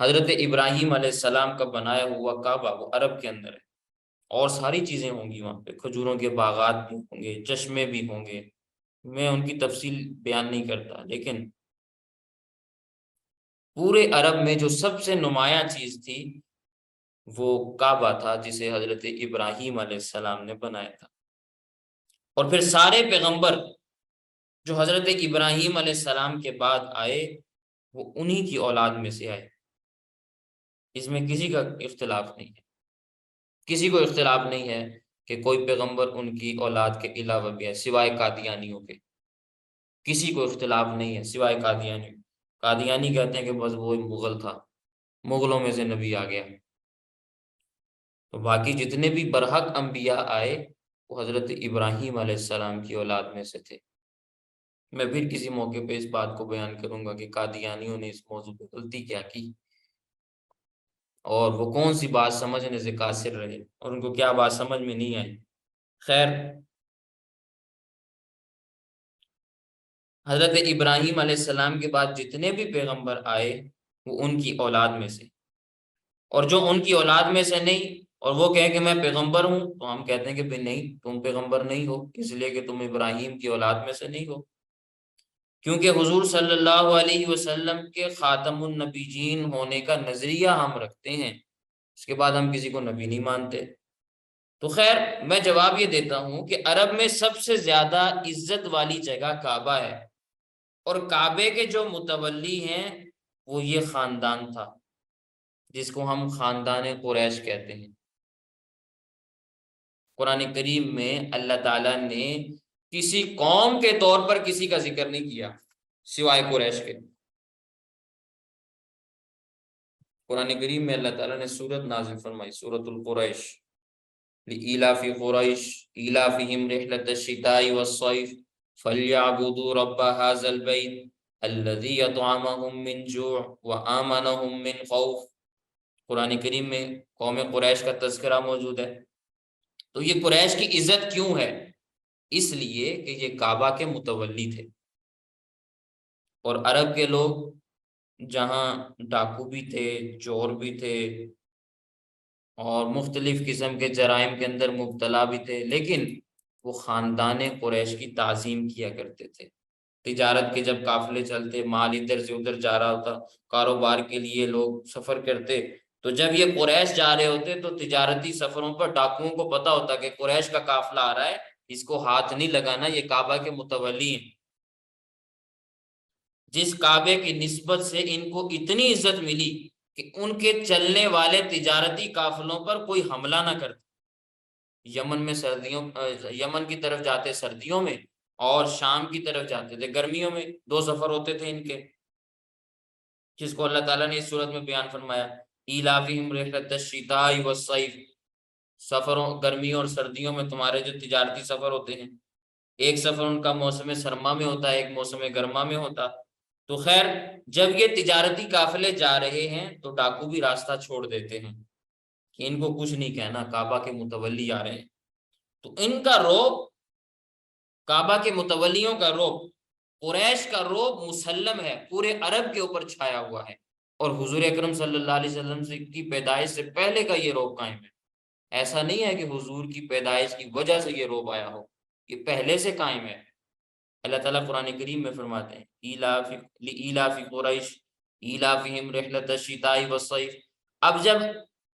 حضرت ابراہیم علیہ السلام کا بنایا ہوا کعبہ وہ عرب کے اندر ہے۔ اور ساری چیزیں ہوں گی وہاں پہ، کھجوروں کے باغات بھی ہوں گے، چشمے بھی ہوں گے، میں ان کی تفصیل بیان نہیں کرتا، لیکن پورے عرب میں جو سب سے نمایاں چیز تھی وہ کعبہ تھا، جسے حضرت ابراہیم علیہ السلام نے بنایا تھا۔ اور پھر سارے پیغمبر جو حضرت ابراہیم علیہ السلام کے بعد آئے وہ انہی کی اولاد میں سے آئے، اس میں کسی کا اختلاف نہیں ہے، کسی کو اختلاف نہیں ہے کہ کوئی پیغمبر ان کی اولاد کے علاوہ بھی ہے سوائے قادیانیوں کے، کسی کو اختلاف نہیں ہے سوائے قادیانیوں۔ قادیانی کہتے ہیں کہ بس وہ مغل تھا، مغلوں میں سے نبی آ گیا، تو باقی جتنے بھی برحق انبیاء آئے وہ حضرت ابراہیم علیہ السلام کی اولاد میں سے تھے۔ میں پھر کسی موقع پہ اس بات کو بیان کروں گا کہ قادیانیوں نے اس موضوع پہ غلطی کیا کی اور وہ کون سی بات سمجھنے سے قاصر رہے اور ان کو کیا بات سمجھ میں نہیں آئی۔ خیر، حضرت ابراہیم علیہ السلام کے بعد جتنے بھی پیغمبر آئے وہ ان کی اولاد میں سے، اور جو ان کی اولاد میں سے نہیں اور وہ کہیں کہ میں پیغمبر ہوں، تو ہم کہتے ہیں کہ بھئی نہیں، تم پیغمبر نہیں ہو، اس لیے کہ تم ابراہیم کی اولاد میں سے نہیں ہو، کیونکہ حضور صلی اللہ علیہ وسلم کے خاتم النبیین ہونے کا نظریہ ہم رکھتے ہیں، اس کے بعد ہم کسی کو نبی نہیں مانتے۔ تو خیر، میں جواب یہ دیتا ہوں کہ عرب میں سب سے زیادہ عزت والی جگہ کعبہ ہے، اور کعبے کے جو متولی ہیں وہ یہ خاندان تھا جس کو ہم خاندان قریش کہتے ہیں۔ قرآن کریم میں اللہ تعالیٰ نے کسی قوم کے طور پر کسی کا ذکر نہیں کیا سوائے قریش کے۔ قرآن کریم میں اللہ تعالیٰ نے سورت نازل فرمائی، سورت القریش، لإیلاف قریش ایلافہم رحلۃ الشتاء والصیف فلیعبدوا رب ھذا البیت الذی اطعمہم من جوع وآمنہم من خوف۔ قرآن کریم میں قوم قریش کا تذکرہ موجود ہے۔ تو یہ قریش کی عزت کیوں ہے؟ اس لیے کہ یہ کعبہ کے متولی تھے، اور عرب کے لوگ جہاں ڈاکو بھی تھے، چور بھی تھے، اور مختلف قسم کے جرائم کے اندر مبتلا بھی تھے، لیکن وہ خاندان قریش کی تعظیم کیا کرتے تھے۔ تجارت کے جب قافلے چلتے، مال ادھر سے ادھر جا رہا ہوتا، کاروبار کے لیے لوگ سفر کرتے، تو جب یہ قریش جا رہے ہوتے تو تجارتی سفروں پر ڈاکوؤں کو پتا ہوتا کہ قریش کا قافلہ آ رہا ہے، اس کو ہاتھ نہیں لگانا، یہ کعبہ کے متولی ہیں۔ جس کعبے کی نسبت سے ان کو اتنی عزت ملی کہ ان کے چلنے والے تجارتی قافلوں پر کوئی حملہ نہ کرتا۔ یمن میں یمن کی طرف جاتے سردیوں میں، اور شام کی طرف جاتے تھے گرمیوں میں، دو سفر ہوتے تھے ان کے، جس کو اللہ تعالیٰ نے اس صورت میں بیان فرمایا، ایلافہم رحلۃ الشتاء والصیف، سفروں گرمیوں اور سردیوں میں تمہارے جو تجارتی سفر ہوتے ہیں، ایک سفر ان کا موسم سرما میں ہوتا ہے، ایک موسم گرما میں ہوتا۔ تو خیر، جب یہ تجارتی قافلے جا رہے ہیں تو ڈاکو بھی راستہ چھوڑ دیتے ہیں کہ ان کو کچھ نہیں کہنا، کعبہ کے متولی آ رہے ہیں۔ تو ان کا رعب، کعبہ کے متولیوں کا رعب، قریش کا رعب مسلم ہے، پورے عرب کے اوپر چھایا ہوا ہے، اور حضور اکرم صلی اللہ علیہ وسلم کی پیدائش سے پہلے کا یہ رعب قائم ہے۔ ایسا نہیں ہے کہ حضور کی پیدائش کی وجہ سے یہ رعب آیا ہو، یہ پہلے سے قائم ہے۔ اللہ تعالیٰ قرآن کریم میں فرماتے ہیں، لإیلاف قریش ایلافہم رحلۃ الشتاء والصیف۔ اب جب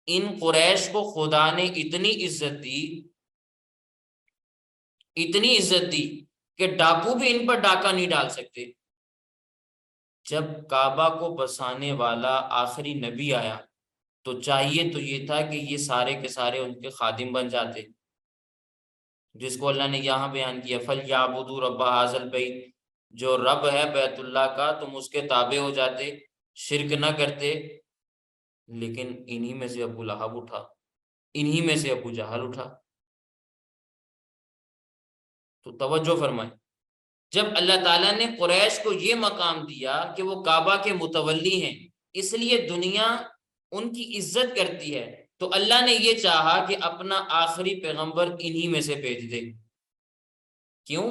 ان قریش کو خدا نے اتنی عزت دی، اتنی عزت دی کہ ڈاکو بھی ان پر ڈاکہ نہیں ڈال سکتے، جب کعبہ کو بسانے والا آخری نبی آیا تو چاہیے تو یہ تھا کہ یہ سارے کے سارے ان کے خادم بن جاتے، جس کو اللہ نے یہاں بیان کیا، فَلْيَعْبُدُوا رَبَّ هَذَا الْبَيْتِ، جو رب ہے بیت اللہ کا، تم اس کے تابع ہو جاتے، شرک نہ کرتے، لیکن انہی میں سے ابو لہب اٹھا، انہی میں سے ابو جہل اٹھا۔ تو توجہ فرمائیں، جب اللہ تعالیٰ نے قریش کو یہ مقام دیا کہ وہ کعبہ کے متولی ہیں، اس لیے دنیا ان کی عزت کرتی ہے، تو اللہ نے یہ چاہا کہ اپنا آخری پیغمبر انہی میں سے بھیج دے۔ کیوں؟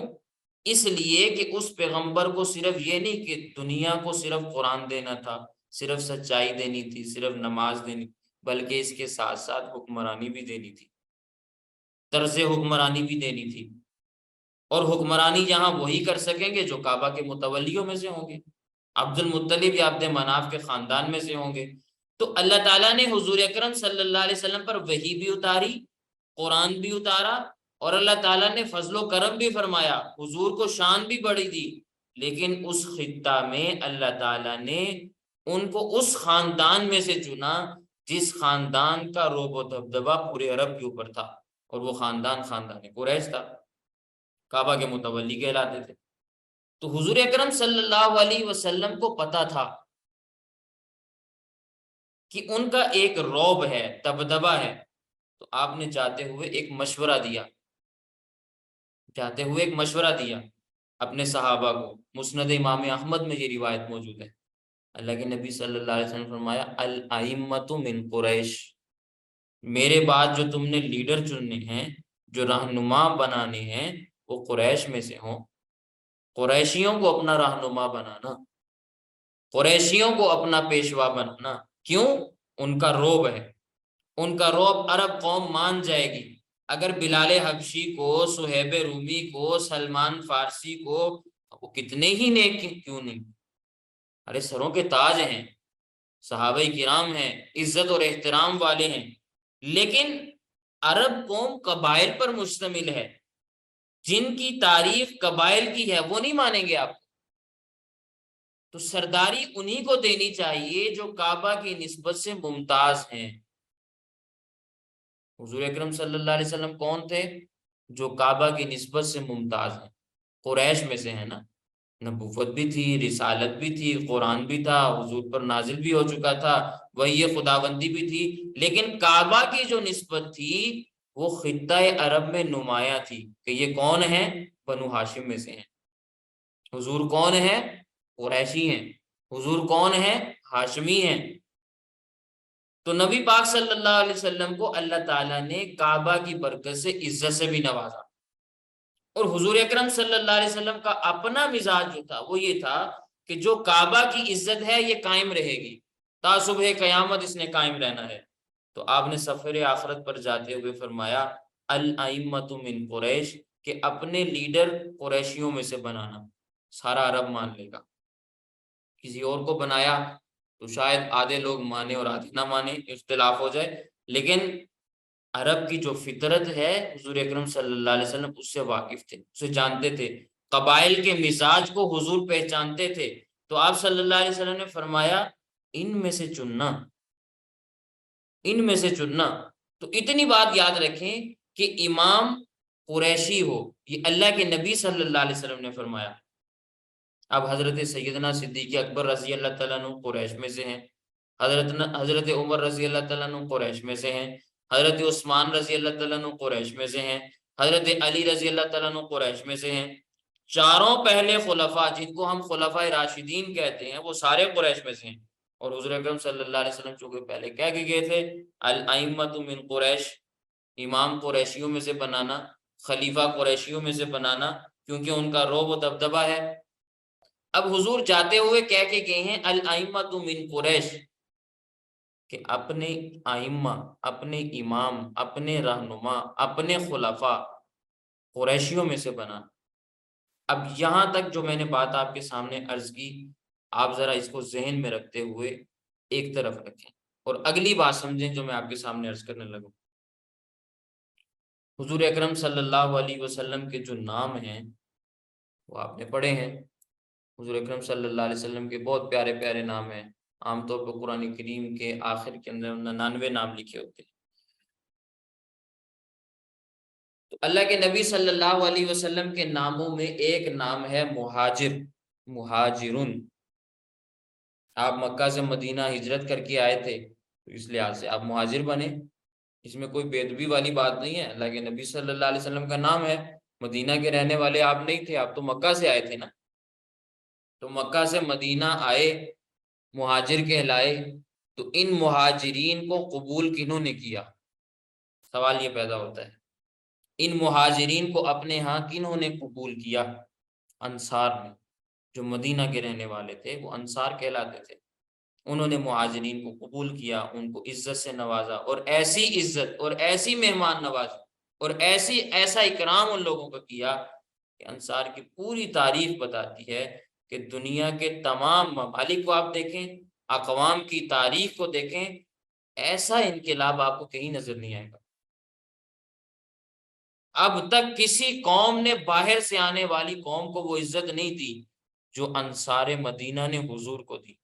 اس لیے کہ اس پیغمبر کو صرف یہ نہیں کہ دنیا کو صرف قرآن دینا تھا، صرف سچائی دینی تھی، صرف نماز دینی، بلکہ اس کے ساتھ ساتھ حکمرانی بھی دینی تھی، طرز حکمرانی بھی دینی تھی۔ اور حکمرانی یہاں وہی کر سکیں گے جو کعبہ کے متولیوں میں سے ہوں گے، عبد المطلب یا عبد مناف کے خاندان میں سے ہوں گے۔ تو اللہ تعالیٰ نے حضور اکرم صلی اللہ علیہ وسلم پر وحی بھی اتاری، قرآن بھی اتارا، اور اللہ تعالیٰ نے فضل و کرم بھی فرمایا، حضور کو شان بھی بڑی دی۔ لیکن اس خطہ میں اللہ تعالیٰ نے ان کو اس خاندان میں سے چنا جس خاندان کا رعب و دبدبہ پورے عرب کے اوپر تھا، اور وہ خاندان خاندان قریش تھا، کعبہ کے متولی کہلاتے تھے۔ تو حضور اکرم صلی اللہ علیہ وسلم کو پتا تھا کہ ان کا ایک رعب ہے، دبدبہ ہے، تو آپ نے چاہتے ہوئے ایک مشورہ دیا اپنے صحابہ کو۔ مسند امام احمد میں یہ روایت موجود ہے، اللہ کے نبی صلی اللہ علیہ وسلم نے فرمایا الائمۃ من قریش، میرے بعد جو تم نے لیڈر چننے ہیں، جو رہنما بنانے ہیں، وہ قریش میں سے ہوں۔ قریشیوں کو اپنا رہنما بنانا، قریشیوں کو اپنا پیشوا بنانا۔ کیوں؟ ان کا رعب ہے، ان کا رعب عرب قوم مان جائے گی۔ اگر بلال حبشی کو، صہیب رومی کو، سلمان فارسی کو، وہ کتنے ہی نیک کیوں نہیں، ارے سروں کے تاج ہیں، صحابہ کرام ہیں، عزت اور احترام والے ہیں، لیکن عرب قوم قبائل پر مشتمل ہے، جن کی تعریف قبائل کی ہے، وہ نہیں مانیں گے آپ۔ تو سرداری انہی کو دینی چاہیے جو کعبہ کی نسبت سے ممتاز ہیں۔ حضور اکرم صلی اللہ علیہ وسلم کون تھے؟ جو کعبہ کی نسبت سے ممتاز ہیں، قریش میں سے ہیں نا، نبوت بھی تھی، رسالت بھی تھی، قرآن بھی تھا، حضور پر نازل بھی ہو چکا تھا، وحی خداوندی بھی تھی، لیکن کعبہ کی جو نسبت تھی وہ خطہ عرب میں نمایاں تھی کہ یہ کون ہیں؟ بنو ہاشم میں سے ہیں۔ حضور کون ہیں؟ قریشی ہیں۔ حضور کون ہیں؟ ہاشمی ہیں۔ تو نبی پاک صلی اللہ علیہ وسلم کو اللہ تعالیٰ نے کعبہ کی برکت سے عزت سے بھی نوازا، اور حضور اکرم صلی اللہ علیہ وسلم کا اپنا مزاج جو تھا وہ یہ تھا کہ جو کعبہ کی عزت ہے یہ قائم رہے گی، تا صبح قیامت اس نے قائم رہنا ہے۔ تو آپ نے سفر آخرت پر جاتے ہوئے فرمایا الائمۃ من قریش، کہ اپنے لیڈر قریشیوں میں سے بنانا، سارا عرب مان لے گا۔ کسی اور کو بنایا تو شاید آدھے لوگ مانے اور آدھے نہ مانے، اختلاف ہو جائے، لیکن عرب کی جو فطرت ہے حضور اکرم صلی اللہ علیہ وسلم اس سے واقف تھے، اسے جانتے تھے، قبائل کے مزاج کو حضور پہچانتے تھے۔ تو آپ صلی اللہ علیہ وسلم نے فرمایا ان میں سے چننا، ان میں سے چننا۔ تو اتنی بات یاد رکھیں کہ امام قریشی ہو، یہ اللہ کے نبی صلی اللہ علیہ وسلم نے فرمایا۔ اب حضرت سیدنا صدیق اکبر رضی اللہ تعالیٰ عنہ قریش میں سے ہیں، حضرت عمر رضی اللہ تعالیٰ عنہ قریش میں سے ہیں، حضرت عثمان رضی اللہ تعالیٰ عنہ قریش میں سے ہیں، حضرت علی رضی اللہ تعالیٰ عنہ قریش میں سے ہیں۔ چاروں پہلے خلفاء جن کو ہم خلفاء راشدین کہتے ہیں وہ سارے قریش میں سے ہیں، اور حضور اکرم صلی اللہ علیہ وسلم چونکہ پہلے کہہ کے گئے تھے الائمۃ من قریش، امام قریشیوں میں سے بنانا، خلیفہ قریشیوں میں سے بنانا، کیونکہ ان کا رعب و دبدبہ ہے۔ اب حضور جاتے ہوئے کہہ کے گئے ہیں الائمۃ من قریش، کہ اپنے ائمہ، اپنے امام، اپنے رہنما، اپنے خلفاء قریشیوں میں سے بنا۔ اب یہاں تک جو میں نے بات آپ کے سامنے عرض کی، آپ ذرا اس کو ذہن میں رکھتے ہوئے ایک طرف رکھیں اور اگلی بات سمجھیں جو میں آپ کے سامنے عرض کرنے لگوں۔ حضور اکرم صلی اللہ علیہ وسلم کے جو نام ہیں وہ آپ نے پڑھے ہیں، حضور اکرم صلی اللہ علیہ وسلم کے بہت پیارے پیارے نام ہیں، عام طور پر قرآن کریم کے آخر کے اندر 99 نام لکھے ہوتے ہیں۔ تو اللہ کے نبی صلی اللہ علیہ وسلم کے ناموں میں ایک نام ہے مہاجر، مہاجرن۔ آپ مکہ سے مدینہ ہجرت کر کے آئے تھے، تو اس لحاظ سے آپ مہاجر بنے، اس میں کوئی بے ادبی والی بات نہیں ہے۔ اللہ کے نبی صلی اللہ علیہ وسلم کا نام ہے، مدینہ کے رہنے والے آپ نہیں تھے، آپ تو مکہ سے آئے تھے نا، تو مکہ سے مدینہ آئے، مہاجر کہلائے، تو ان مہاجرین کو قبول کنہوں نے کیا؟ سوال یہ پیدا ہوتا ہے، ان مہاجرین کو اپنے ہاں کنہوں نے قبول کیا؟ انصار نے، جو مدینہ کے رہنے والے تھے وہ انصار کہلاتے تھے، انہوں نے مہاجرین کو قبول کیا، ان کو عزت سے نوازا، اور ایسی عزت اور ایسی مہمان نوازی اور ایسا اکرام ان لوگوں کا کیا کہ انصار کی پوری تاریخ بتاتی ہے کہ دنیا کے تمام ممالک کو آپ دیکھیں، اقوام کی تاریخ کو دیکھیں، ایسا انقلاب آپ کو کہیں نظر نہیں آئے گا۔ اب تک کسی قوم نے باہر سے آنے والی قوم کو وہ عزت نہیں دی جو انصار مدینہ نے حضور کو دی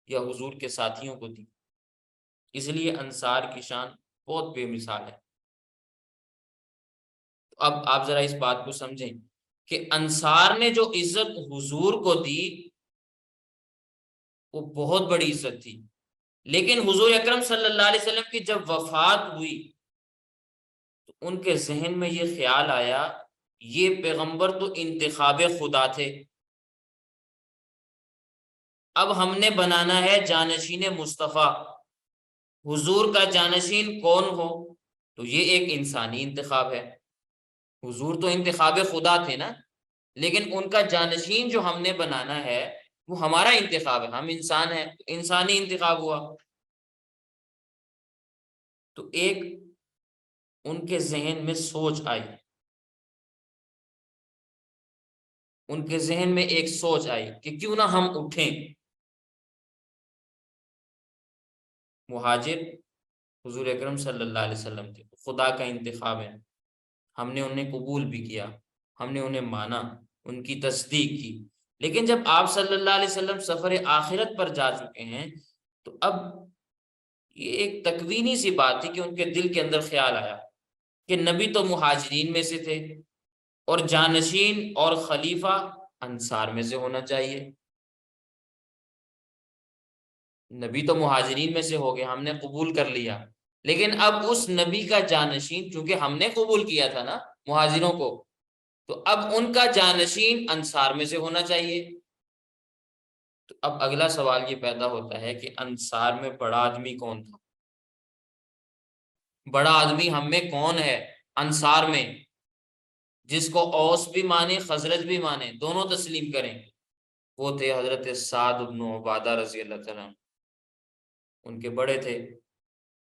یا حضور کے ساتھیوں کو دی۔ اس لیے انصار کی شان بہت بے مثال ہے۔ اب آپ ذرا اس بات کو سمجھیں کہ انصار نے جو عزت حضور کو دی وہ بہت بڑی عزت تھی، لیکن حضور اکرم صلی اللہ علیہ وسلم کی جب وفات ہوئی تو ان کے ذہن میں یہ خیال آیا، یہ پیغمبر تو انتخاب خدا تھے، اب ہم نے بنانا ہے جانشین مصطفیٰ، حضور کا جانشین کون ہو؟ تو یہ ایک انسانی انتخاب ہے، حضور تو انتخاب خدا تھے نا، لیکن ان کا جانشین جو ہم نے بنانا ہے وہ ہمارا انتخاب ہے، ہم انسان ہیں، انسانی انتخاب ہوا۔ تو ایک ان کے ذہن میں سوچ آئی، ان کے ذہن میں ایک سوچ آئی کہ کیوں نہ ہم اٹھیں، مہاجر حضور اکرم صلی اللہ علیہ وسلم تھے، خدا کا انتخاب ہے، ہم نے انہیں قبول بھی کیا، ہم نے انہیں مانا، ان کی تصدیق کی، لیکن جب آپ صلی اللہ علیہ وسلم سفر آخرت پر جا چکے ہیں تو اب یہ ایک تکوینی سی بات تھی کہ ان کے دل کے اندر خیال آیا کہ نبی تو مہاجرین میں سے تھے اور جانشین اور خلیفہ انصار میں سے ہونا چاہیے، نبی تو مہاجرین میں سے ہو گئے، ہم نے قبول کر لیا، لیکن اب اس نبی کا جانشین، چونکہ ہم نے قبول کیا تھا نا مہاجروں کو، تو اب ان کا جانشین انصار میں سے ہونا چاہیے۔ تو اب اگلا سوال یہ پیدا ہوتا ہے کہ انصار میں بڑا آدمی کون تھا؟ بڑا آدمی ہم میں کون ہے انصار میں جس کو اوس بھی مانے خزرج بھی مانے، دونوں تسلیم کریں؟ وہ تھے حضرت سعد بن عبادہ رضی اللہ تعالیٰ عنہ، ان کے بڑے تھے۔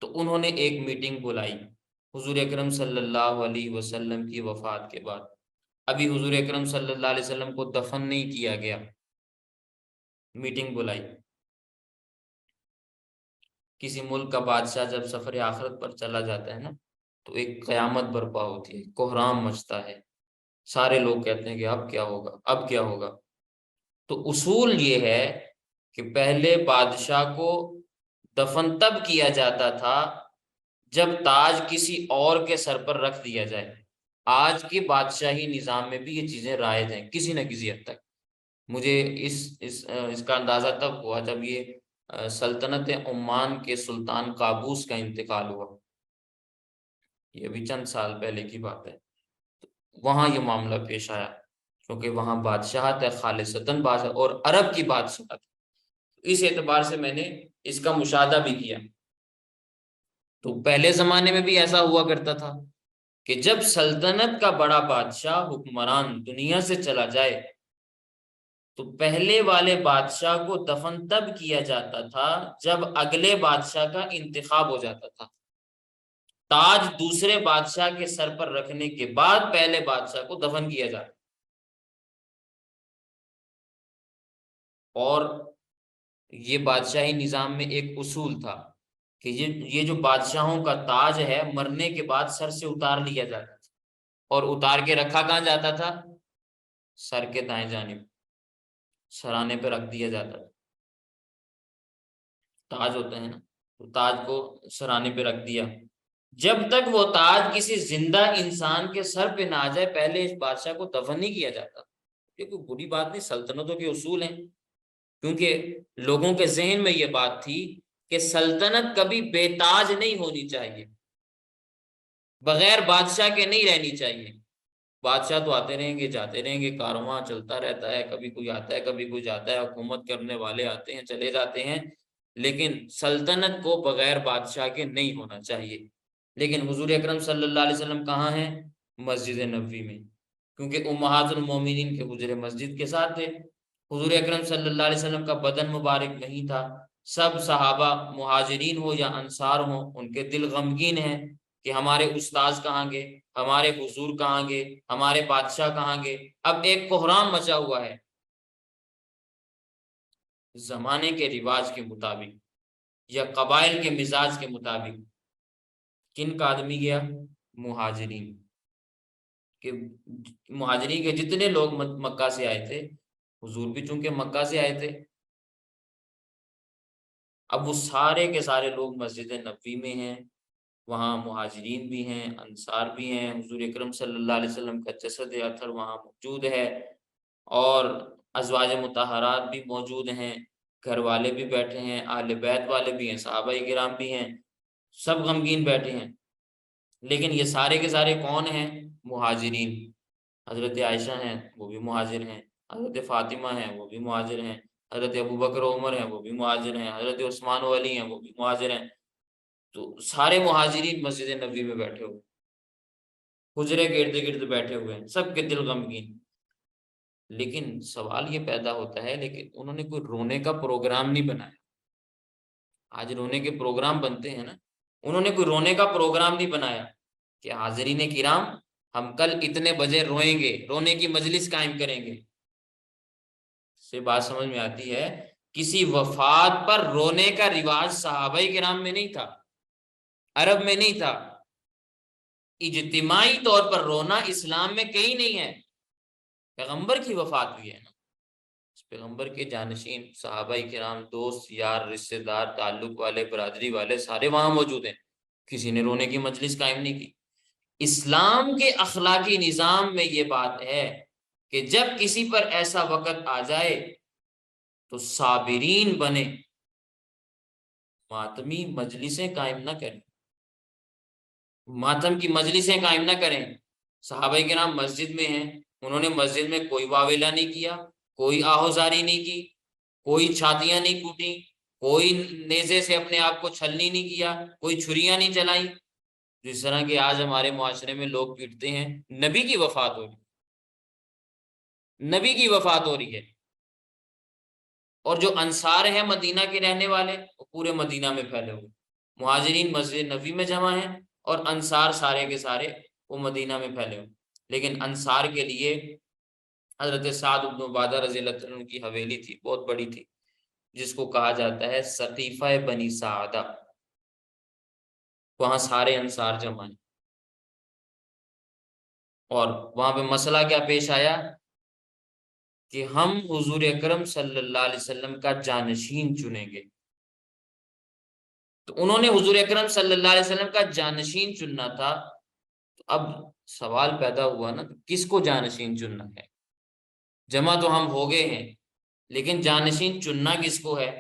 تو انہوں نے ایک میٹنگ بلائی حضور اکرم صلی اللہ علیہ وسلم کی وفات کے بعد، ابھی حضور اکرم صلی اللہ علیہ وسلم کو دفن نہیں کیا گیا، میٹنگ بلائی۔ کسی ملک کا بادشاہ جب سفر آخرت پر چلا جاتا ہے نا تو ایک قیامت برپا ہوتی ہے، کوہرام مچتا ہے، سارے لوگ کہتے ہیں کہ اب کیا ہوگا، اب کیا ہوگا۔ تو اصول یہ ہے کہ پہلے بادشاہ کو دفن تب کیا جاتا تھا جب تاج کسی اور کے سر پر رکھ دیا جائے۔ آج کے بادشاہی نظام میں بھی یہ چیزیں رائج ہیں کسی نہ کسی حد تک، مجھے اس کا اندازہ تب ہوا جب یہ سلطنت عمان کے سلطان قابوس کا انتقال ہوا، یہ ابھی چند سال پہلے کی بات ہے، وہاں یہ معاملہ پیش آیا کیونکہ وہاں بادشاہت ہے خالصتاً بادشاہ اور عرب کی بادشاہت، اس اعتبار سے میں نے اس کا مشاہدہ بھی کیا۔ تو پہلے زمانے میں بھی ایسا ہوا کرتا تھا کہ جب سلطنت کا بڑا بادشاہ حکمران دنیا سے چلا جائے تو پہلے والے بادشاہ کو دفن تب کیا جاتا تھا جب اگلے بادشاہ کا انتخاب ہو جاتا تھا، تاج دوسرے بادشاہ کے سر پر رکھنے کے بعد پہلے بادشاہ کو دفن کیا جاتا، اور یہ بادشاہی نظام میں ایک اصول تھا کہ یہ جو بادشاہوں کا تاج ہے مرنے کے بعد سر سے اتار لیا جاتا تھا، اور اتار کے رکھا کہاں جاتا تھا؟ سر کے دائیں جانب سرانے پہ رکھ دیا جاتا تھا، تاج ہوتا ہے نا، تو تاج کو سرانے پہ رکھ دیا، جب تک وہ تاج کسی زندہ انسان کے سر پہ نہ آ جائے پہلے اس بادشاہ کو دفن نہیں کیا جاتا۔ یہ کوئی بری بات نہیں، سلطنتوں کے اصول ہیں، کیونکہ لوگوں کے ذہن میں یہ بات تھی کہ سلطنت کبھی بے تاج نہیں ہونی چاہیے، بغیر بادشاہ کے نہیں رہنی چاہیے۔ بادشاہ تو آتے رہیں گے جاتے رہیں گے، کارواں چلتا رہتا ہے، کبھی کوئی آتا ہے کبھی کوئی جاتا ہے، حکومت کرنے والے آتے ہیں چلے جاتے ہیں، لیکن سلطنت کو بغیر بادشاہ کے نہیں ہونا چاہیے۔ لیکن حضور اکرم صلی اللہ علیہ وسلم کہاں ہیں؟ مسجد نبوی میں، کیونکہ امہات المومنین کے حجرے مسجد کے ساتھ تھے۔ حضور اکرم صلی اللہ علیہ وسلم کا بدن مبارک نہیں تھا۔ سب صحابہ مہاجرین ہو یا انصار ہو، ان کے دل غمگین ہیں کہ ہمارے استاذ کہاں گے، ہمارے حضور کہاں گے، ہمارے بادشاہ کہاں گے۔ اب ایک کوہرام مچا ہوا ہے، زمانے کے رواج کے مطابق یا قبائل کے مزاج کے مطابق کن کا آدمی گیا؟ مہاجرین کہ مہاجرین کے جتنے لوگ مکہ سے آئے تھے، حضور بھی چونکہ مکہ سے آئے تھے، اب وہ سارے کے سارے لوگ مسجد نبوی میں ہیں، وہاں مہاجرین بھی ہیں، انصار بھی ہیں، حضور اکرم صلی اللہ علیہ وسلم کا جسد اطہر وہاں موجود ہے، اور ازواج مطہرات بھی موجود ہیں، گھر والے بھی بیٹھے ہیں، اہل بیت والے بھی ہیں، صحابہ کرام بھی ہیں، سب غمگین بیٹھے ہیں۔ لیکن یہ سارے کے سارے کون ہیں؟ مہاجرین۔ حضرت عائشہ ہیں، وہ بھی مہاجر ہیں، حضرت فاطمہ ہیں، وہ بھی مہاجر ہیں، حضرت ابوبکر و عمر ہیں، وہ بھی مہاجر ہیں، حضرت عثمان و علی ہیں، وہ بھی مہاجر ہیں۔ تو سارے مہاجرین مسجد نبوی میں بیٹھے ہوئے، حجرے کے ارد گرد بیٹھے ہوئے ہیں، سب کے دل غمگین۔ لیکن سوال یہ پیدا ہوتا ہے، لیکن انہوں نے کوئی رونے کا پروگرام نہیں بنایا۔ آج رونے کے پروگرام بنتے ہیں نا، انہوں نے کوئی رونے کا پروگرام نہیں بنایا کہ حاضرین کرام ہم کل اتنے بجے روئیں گے، رونے کی مجلس قائم کریں گے۔ سے بات سمجھ میں آتی ہے، کسی وفات پر رونے کا رواج صحابہ کرام میں نہیں تھا، عرب میں نہیں تھا۔ اجتماعی طور پر رونا اسلام میں کہیں نہیں ہے۔ پیغمبر کی وفات ہوئی ہے نا، اس پیغمبر کے جانشین صحابہ کرام، دوست یار رشتہ دار تعلق والے برادری والے سارے وہاں موجود ہیں، کسی نے رونے کی مجلس قائم نہیں کی۔ اسلام کے اخلاقی نظام میں یہ بات ہے کہ جب کسی پر ایسا وقت آ جائے تو صابرین بنے، ماتمی مجلسیں قائم نہ کریں، ماتم کی مجلسیں قائم نہ کریں۔ صحابہ کرام مسجد میں ہیں، انہوں نے مسجد میں کوئی واویلا نہیں کیا، کوئی آہوزاری نہیں کی، کوئی چھاتیاں نہیں کوٹی، کوئی نیزے سے اپنے آپ کو چھلنی نہیں کیا، کوئی چھریاں نہیں چلائیں، جس طرح کہ آج ہمارے معاشرے میں لوگ پیٹتے ہیں۔ نبی کی وفات ہو رہی، نبی کی وفات ہو رہی ہے، اور جو انصار ہیں مدینہ کے رہنے والے، وہ پورے مدینہ میں پھیلے ہوئے، مہاجرین مسجد نبی میں جمع ہیں اور انصار سارے کے سارے وہ مدینہ میں پھیلے ہوئے۔ لیکن انصار کے لیے حضرت سعد بن عبادہ رضی اللہ عنہ کی حویلی تھی، بہت بڑی تھی، جس کو کہا جاتا ہے سقیفہ بنی سعدہ، وہاں سارے انصار جمع ہیں۔ اور وہاں پہ مسئلہ کیا پیش آیا کہ ہم حضور اکرم صلی اللہ علیہ وسلم کا جانشین چنیں گے۔ تو انہوں نے حضور اکرم صلی اللہ علیہ وسلم کا جانشین چننا تھا، تو اب سوال پیدا ہوا نا، کس کو جانشین چننا ہے؟ جمع تو ہم ہو گئے ہیں، لیکن جانشین چننا کس کو ہے؟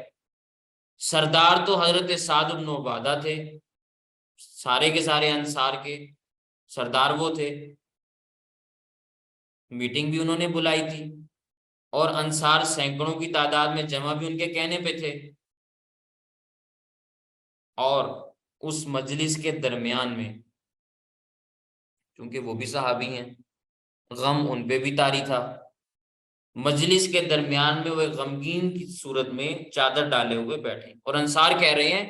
سردار تو حضرت سعد بن عبادہ تھے، سارے کے سارے انصار کے سردار وہ تھے، میٹنگ بھی انہوں نے بلائی تھی، اور انصار سینکڑوں کی تعداد میں جمع بھی ان کے کہنے پہ تھے۔ اور اس مجلس کے درمیان میں، کیونکہ وہ بھی صحابی ہیں، غم ان پہ بھی طاری تھا، مجلس کے درمیان میں وہ غمگین کی صورت میں چادر ڈالے ہوئے بیٹھے، اور انصار کہہ رہے ہیں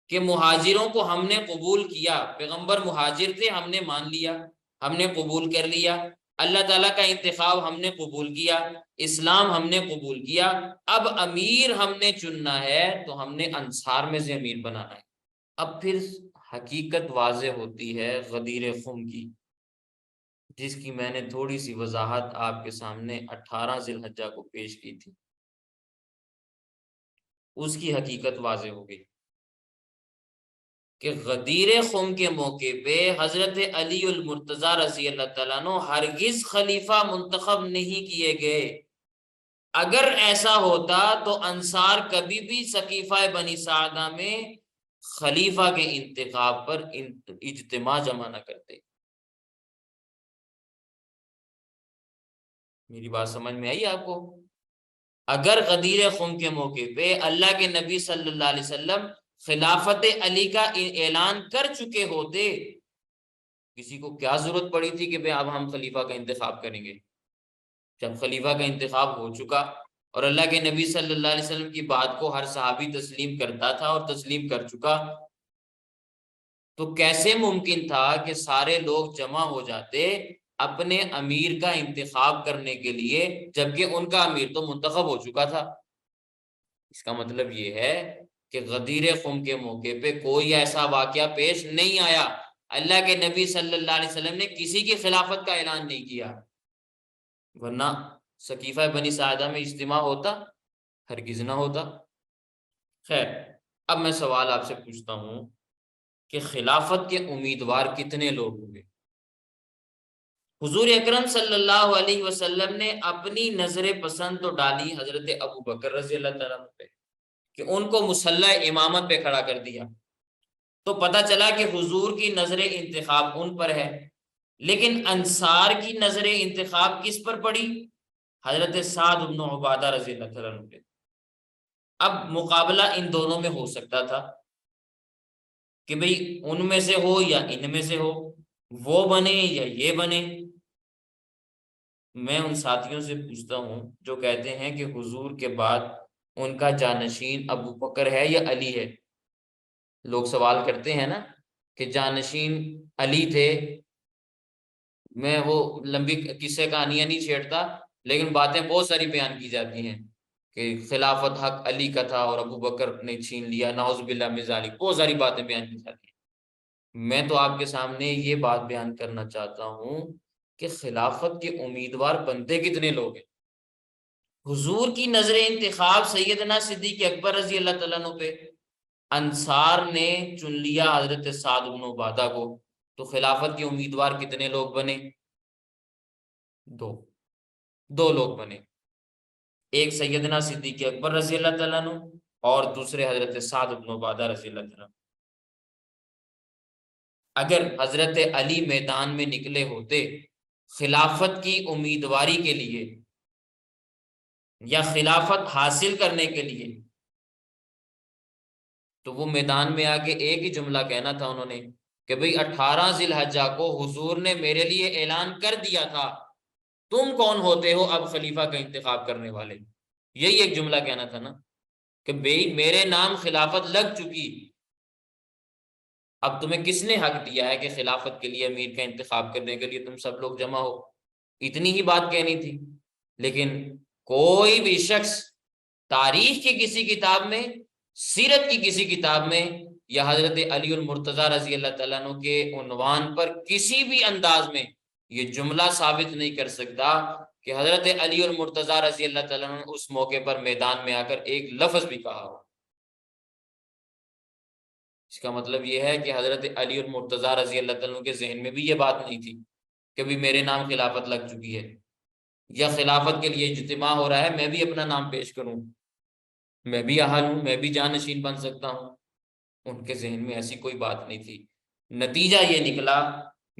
کہ مہاجروں کو ہم نے قبول کیا، پیغمبر مہاجر تھے، ہم نے مان لیا، ہم نے قبول کر لیا، اللہ تعالیٰ کا انتخاب ہم نے قبول کیا، اسلام ہم نے قبول کیا، اب امیر ہم نے چننا ہے تو ہم نے انصار میں سے امیر بنانا ہے۔ اب پھر حقیقت واضح ہوتی ہے غدیر خم کی، جس کی میں نے تھوڑی سی وضاحت آپ کے سامنے 18 ذی الحجہ کو پیش کی تھی، اس کی حقیقت واضح ہو گئی کہ غدیر خم کے موقع پہ حضرت علی المرتضی رضی اللہ تعالیٰ عنہ ہرگز خلیفہ منتخب نہیں کیے گئے، اگر ایسا ہوتا تو انصار کبھی بھی سقیفہ بنی سعدہ میں خلیفہ کے انتخاب پر اجتماع جمع نہ کرتے۔ میری بات سمجھ میں آئی آپ کو؟ اگر غدیر خم کے موقع پہ اللہ کے نبی صلی اللہ علیہ وسلم خلافت علی کا اعلان کر چکے ہوتے، کسی کو کیا ضرورت پڑی تھی کہ اب ہم خلیفہ کا انتخاب کریں گے؟ جب خلیفہ کا انتخاب ہو چکا اور اللہ کے نبی صلی اللہ علیہ وسلم کی بات کو ہر صحابی تسلیم کرتا تھا اور تسلیم کر چکا، تو کیسے ممکن تھا کہ سارے لوگ جمع ہو جاتے اپنے امیر کا انتخاب کرنے کے لیے، جبکہ ان کا امیر تو منتخب ہو چکا تھا؟ اس کا مطلب یہ ہے کہ غدیر خم کے موقع پہ کوئی ایسا واقعہ پیش نہیں آیا، اللہ کے نبی صلی اللہ علیہ وسلم نے کسی کی خلافت کا اعلان نہیں کیا، ورنہ سقیفہ بنی سعدہ میں اجتماع ہوتا؟ ہرگز نہ ہوتا۔ خیر، اب میں سوال آپ سے پوچھتا ہوں کہ خلافت کے امیدوار کتنے لوگ ہوئے؟ حضور اکرم صلی اللہ علیہ وسلم نے اپنی نظر پسند تو ڈالی حضرت ابو بکر رضی اللہ تعالیٰ عنہ پہ کہ ان کو مصلی امامت پہ کھڑا کر دیا، تو پتہ چلا کہ حضور کی نظر انتخاب ان پر ہے، لیکن انصار کی نظر انتخاب کس پر پڑی؟ حضرت سعد بن عبادہ رضی اللہ تعالیٰ عنہ پہ۔ اب مقابلہ ان دونوں میں ہو سکتا تھا کہ بھئی ان میں سے ہو یا ان میں سے ہو، وہ بنے یا یہ بنے۔ میں ان ساتھیوں سے پوچھتا ہوں جو کہتے ہیں کہ حضور کے بعد ان کا جانشین ابو بکر ہے یا علی ہے۔ لوگ سوال کرتے ہیں نا کہ جانشین علی تھے۔ میں وہ لمبی قصے کہانیاں نہیں چھیڑتا، لیکن باتیں بہت ساری بیان کی جاتی ہیں کہ خلافت حق علی کا تھا اور ابو بکر نے چھین لیا، نعوذ باللہ من ذالک، بہت ساری باتیں بیان کی جاتی ہیں۔ میں تو آپ کے سامنے یہ بات بیان کرنا چاہتا ہوں کہ خلافت کے امیدوار بنتے کتنے لوگ ہیں؟ حضور کی نظر انتخاب سیدنا صدیق اکبر رضی اللہ تعالیٰ عنہ پہ، انصار نے چن لیا حضرت سعد بن عبادہ کو، تو خلافت کے امیدوار کتنے لوگ بنے؟ دو لوگ بنے، ایک سیدنا صدیق اکبر رضی اللہ تعالیٰ عنہ اور دوسرے حضرت سعد بن عبادہ رضی اللہ تعالیٰ عنہ۔ اگر حضرت علی میدان میں نکلے ہوتے خلافت کی امیدواری کے لیے یا خلافت حاصل کرنے کے لیے، تو وہ میدان میں آ کے ایک ہی جملہ کہنا تھا انہوں نے کہ بھئی 18 ذی الحجہ کو حضور نے میرے لیے اعلان کر دیا تھا، تم کون ہوتے ہو اب خلیفہ کا انتخاب کرنے والے؟ یہی ایک جملہ کہنا تھا نا کہ بھئی میرے نام خلافت لگ چکی، اب تمہیں کس نے حق دیا ہے کہ خلافت کے لیے امیر کا انتخاب کرنے کے لیے تم سب لوگ جمع ہو؟ اتنی ہی بات کہنی تھی۔ لیکن کوئی بھی شخص تاریخ کی کسی کتاب میں، سیرت کی کسی کتاب میں، یا حضرت علی المرتضیٰ رضی اللہ تعالیٰ عنہ کے عنوان پر کسی بھی انداز میں یہ جملہ ثابت نہیں کر سکتا کہ حضرت علی المرتضیٰ رضی اللہ تعالیٰ عنہ اس موقع پر میدان میں آ کر ایک لفظ بھی کہا ہو۔ اس کا مطلب یہ ہے کہ حضرت علی المرتضیٰ رضی اللہ تعالیٰ عنہ کے ذہن میں بھی یہ بات نہیں تھی کہ بھی میرے نام خلافت لگ چکی ہے، یا خلافت کے لیے اجتماع ہو رہا ہے، میں بھی اپنا نام پیش کروں، میں بھی اہل ہوں، میں بھی جانشین بن سکتا ہوں۔ ان کے ذہن میں ایسی کوئی بات نہیں تھی۔ نتیجہ یہ نکلا،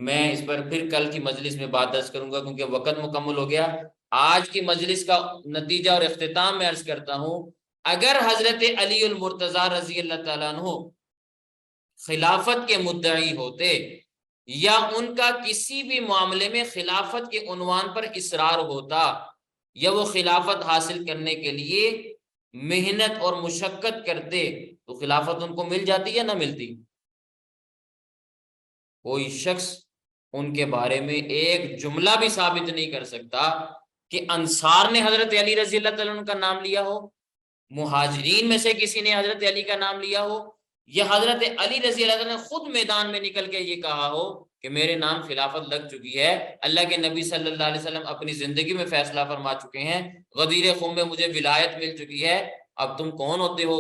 میں اس پر پھر کل کی مجلس میں بات درج کروں گا کیونکہ وقت مکمل ہو گیا۔ آج کی مجلس کا نتیجہ اور اختتام میں عرض کرتا ہوں، اگر حضرت علی المرتضیٰ رضی اللہ تعالیٰ عنہ خلافت کے مدعی ہوتے یا ان کا کسی بھی معاملے میں خلافت کے عنوان پر اصرار ہوتا، یا وہ خلافت حاصل کرنے کے لیے محنت اور مشقت کرتے، تو خلافت ان کو مل جاتی یا نہ ملتی؟ کوئی شخص ان کے بارے میں ایک جملہ بھی ثابت نہیں کر سکتا کہ انصار نے حضرت علی رضی اللہ تعالیٰ عنہ کا نام لیا ہو، مہاجرین میں سے کسی نے حضرت علی کا نام لیا ہو، یا حضرت علی رضی اللہ عنہ نے خود میدان میں نکل کے یہ کہا ہو کہ میرے نام خلافت لگ چکی ہے، اللہ کے نبی صلی اللہ علیہ وسلم اپنی زندگی میں فیصلہ فرما چکے ہیں، غدیر خم میں مجھے ولایت مل چکی ہے، اب تم کون ہوتے ہو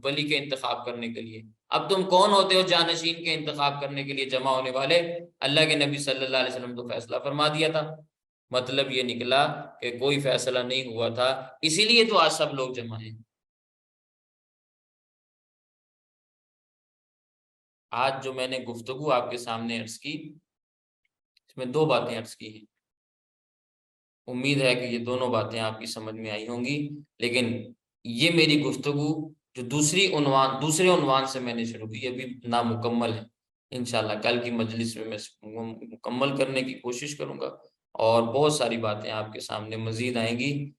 ولی کے انتخاب کرنے کے لیے؟ اب تم کون ہوتے ہو جانشین کے انتخاب کرنے کے لیے جمع ہونے والے؟ اللہ کے نبی صلی اللہ علیہ وسلم تو فیصلہ فرما دیا تھا۔ مطلب یہ نکلا کہ کوئی فیصلہ نہیں ہوا تھا، اسی لیے تو آج سب لوگ جمع ہیں۔ آج جو میں نے گفتگو آپ کے سامنے عرض کی، اس میں 2 باتیں عرض کی ہیں، امید ہے کہ یہ دونوں باتیں آپ کی سمجھ میں آئی ہوں گی۔ لیکن یہ میری گفتگو جو دوسرے عنوان سے میں نے شروع کی، ابھی نامکمل ہے، انشاءاللہ کل کی مجلس میں مکمل کرنے کی کوشش کروں گا، اور بہت ساری باتیں آپ کے سامنے مزید آئیں گی۔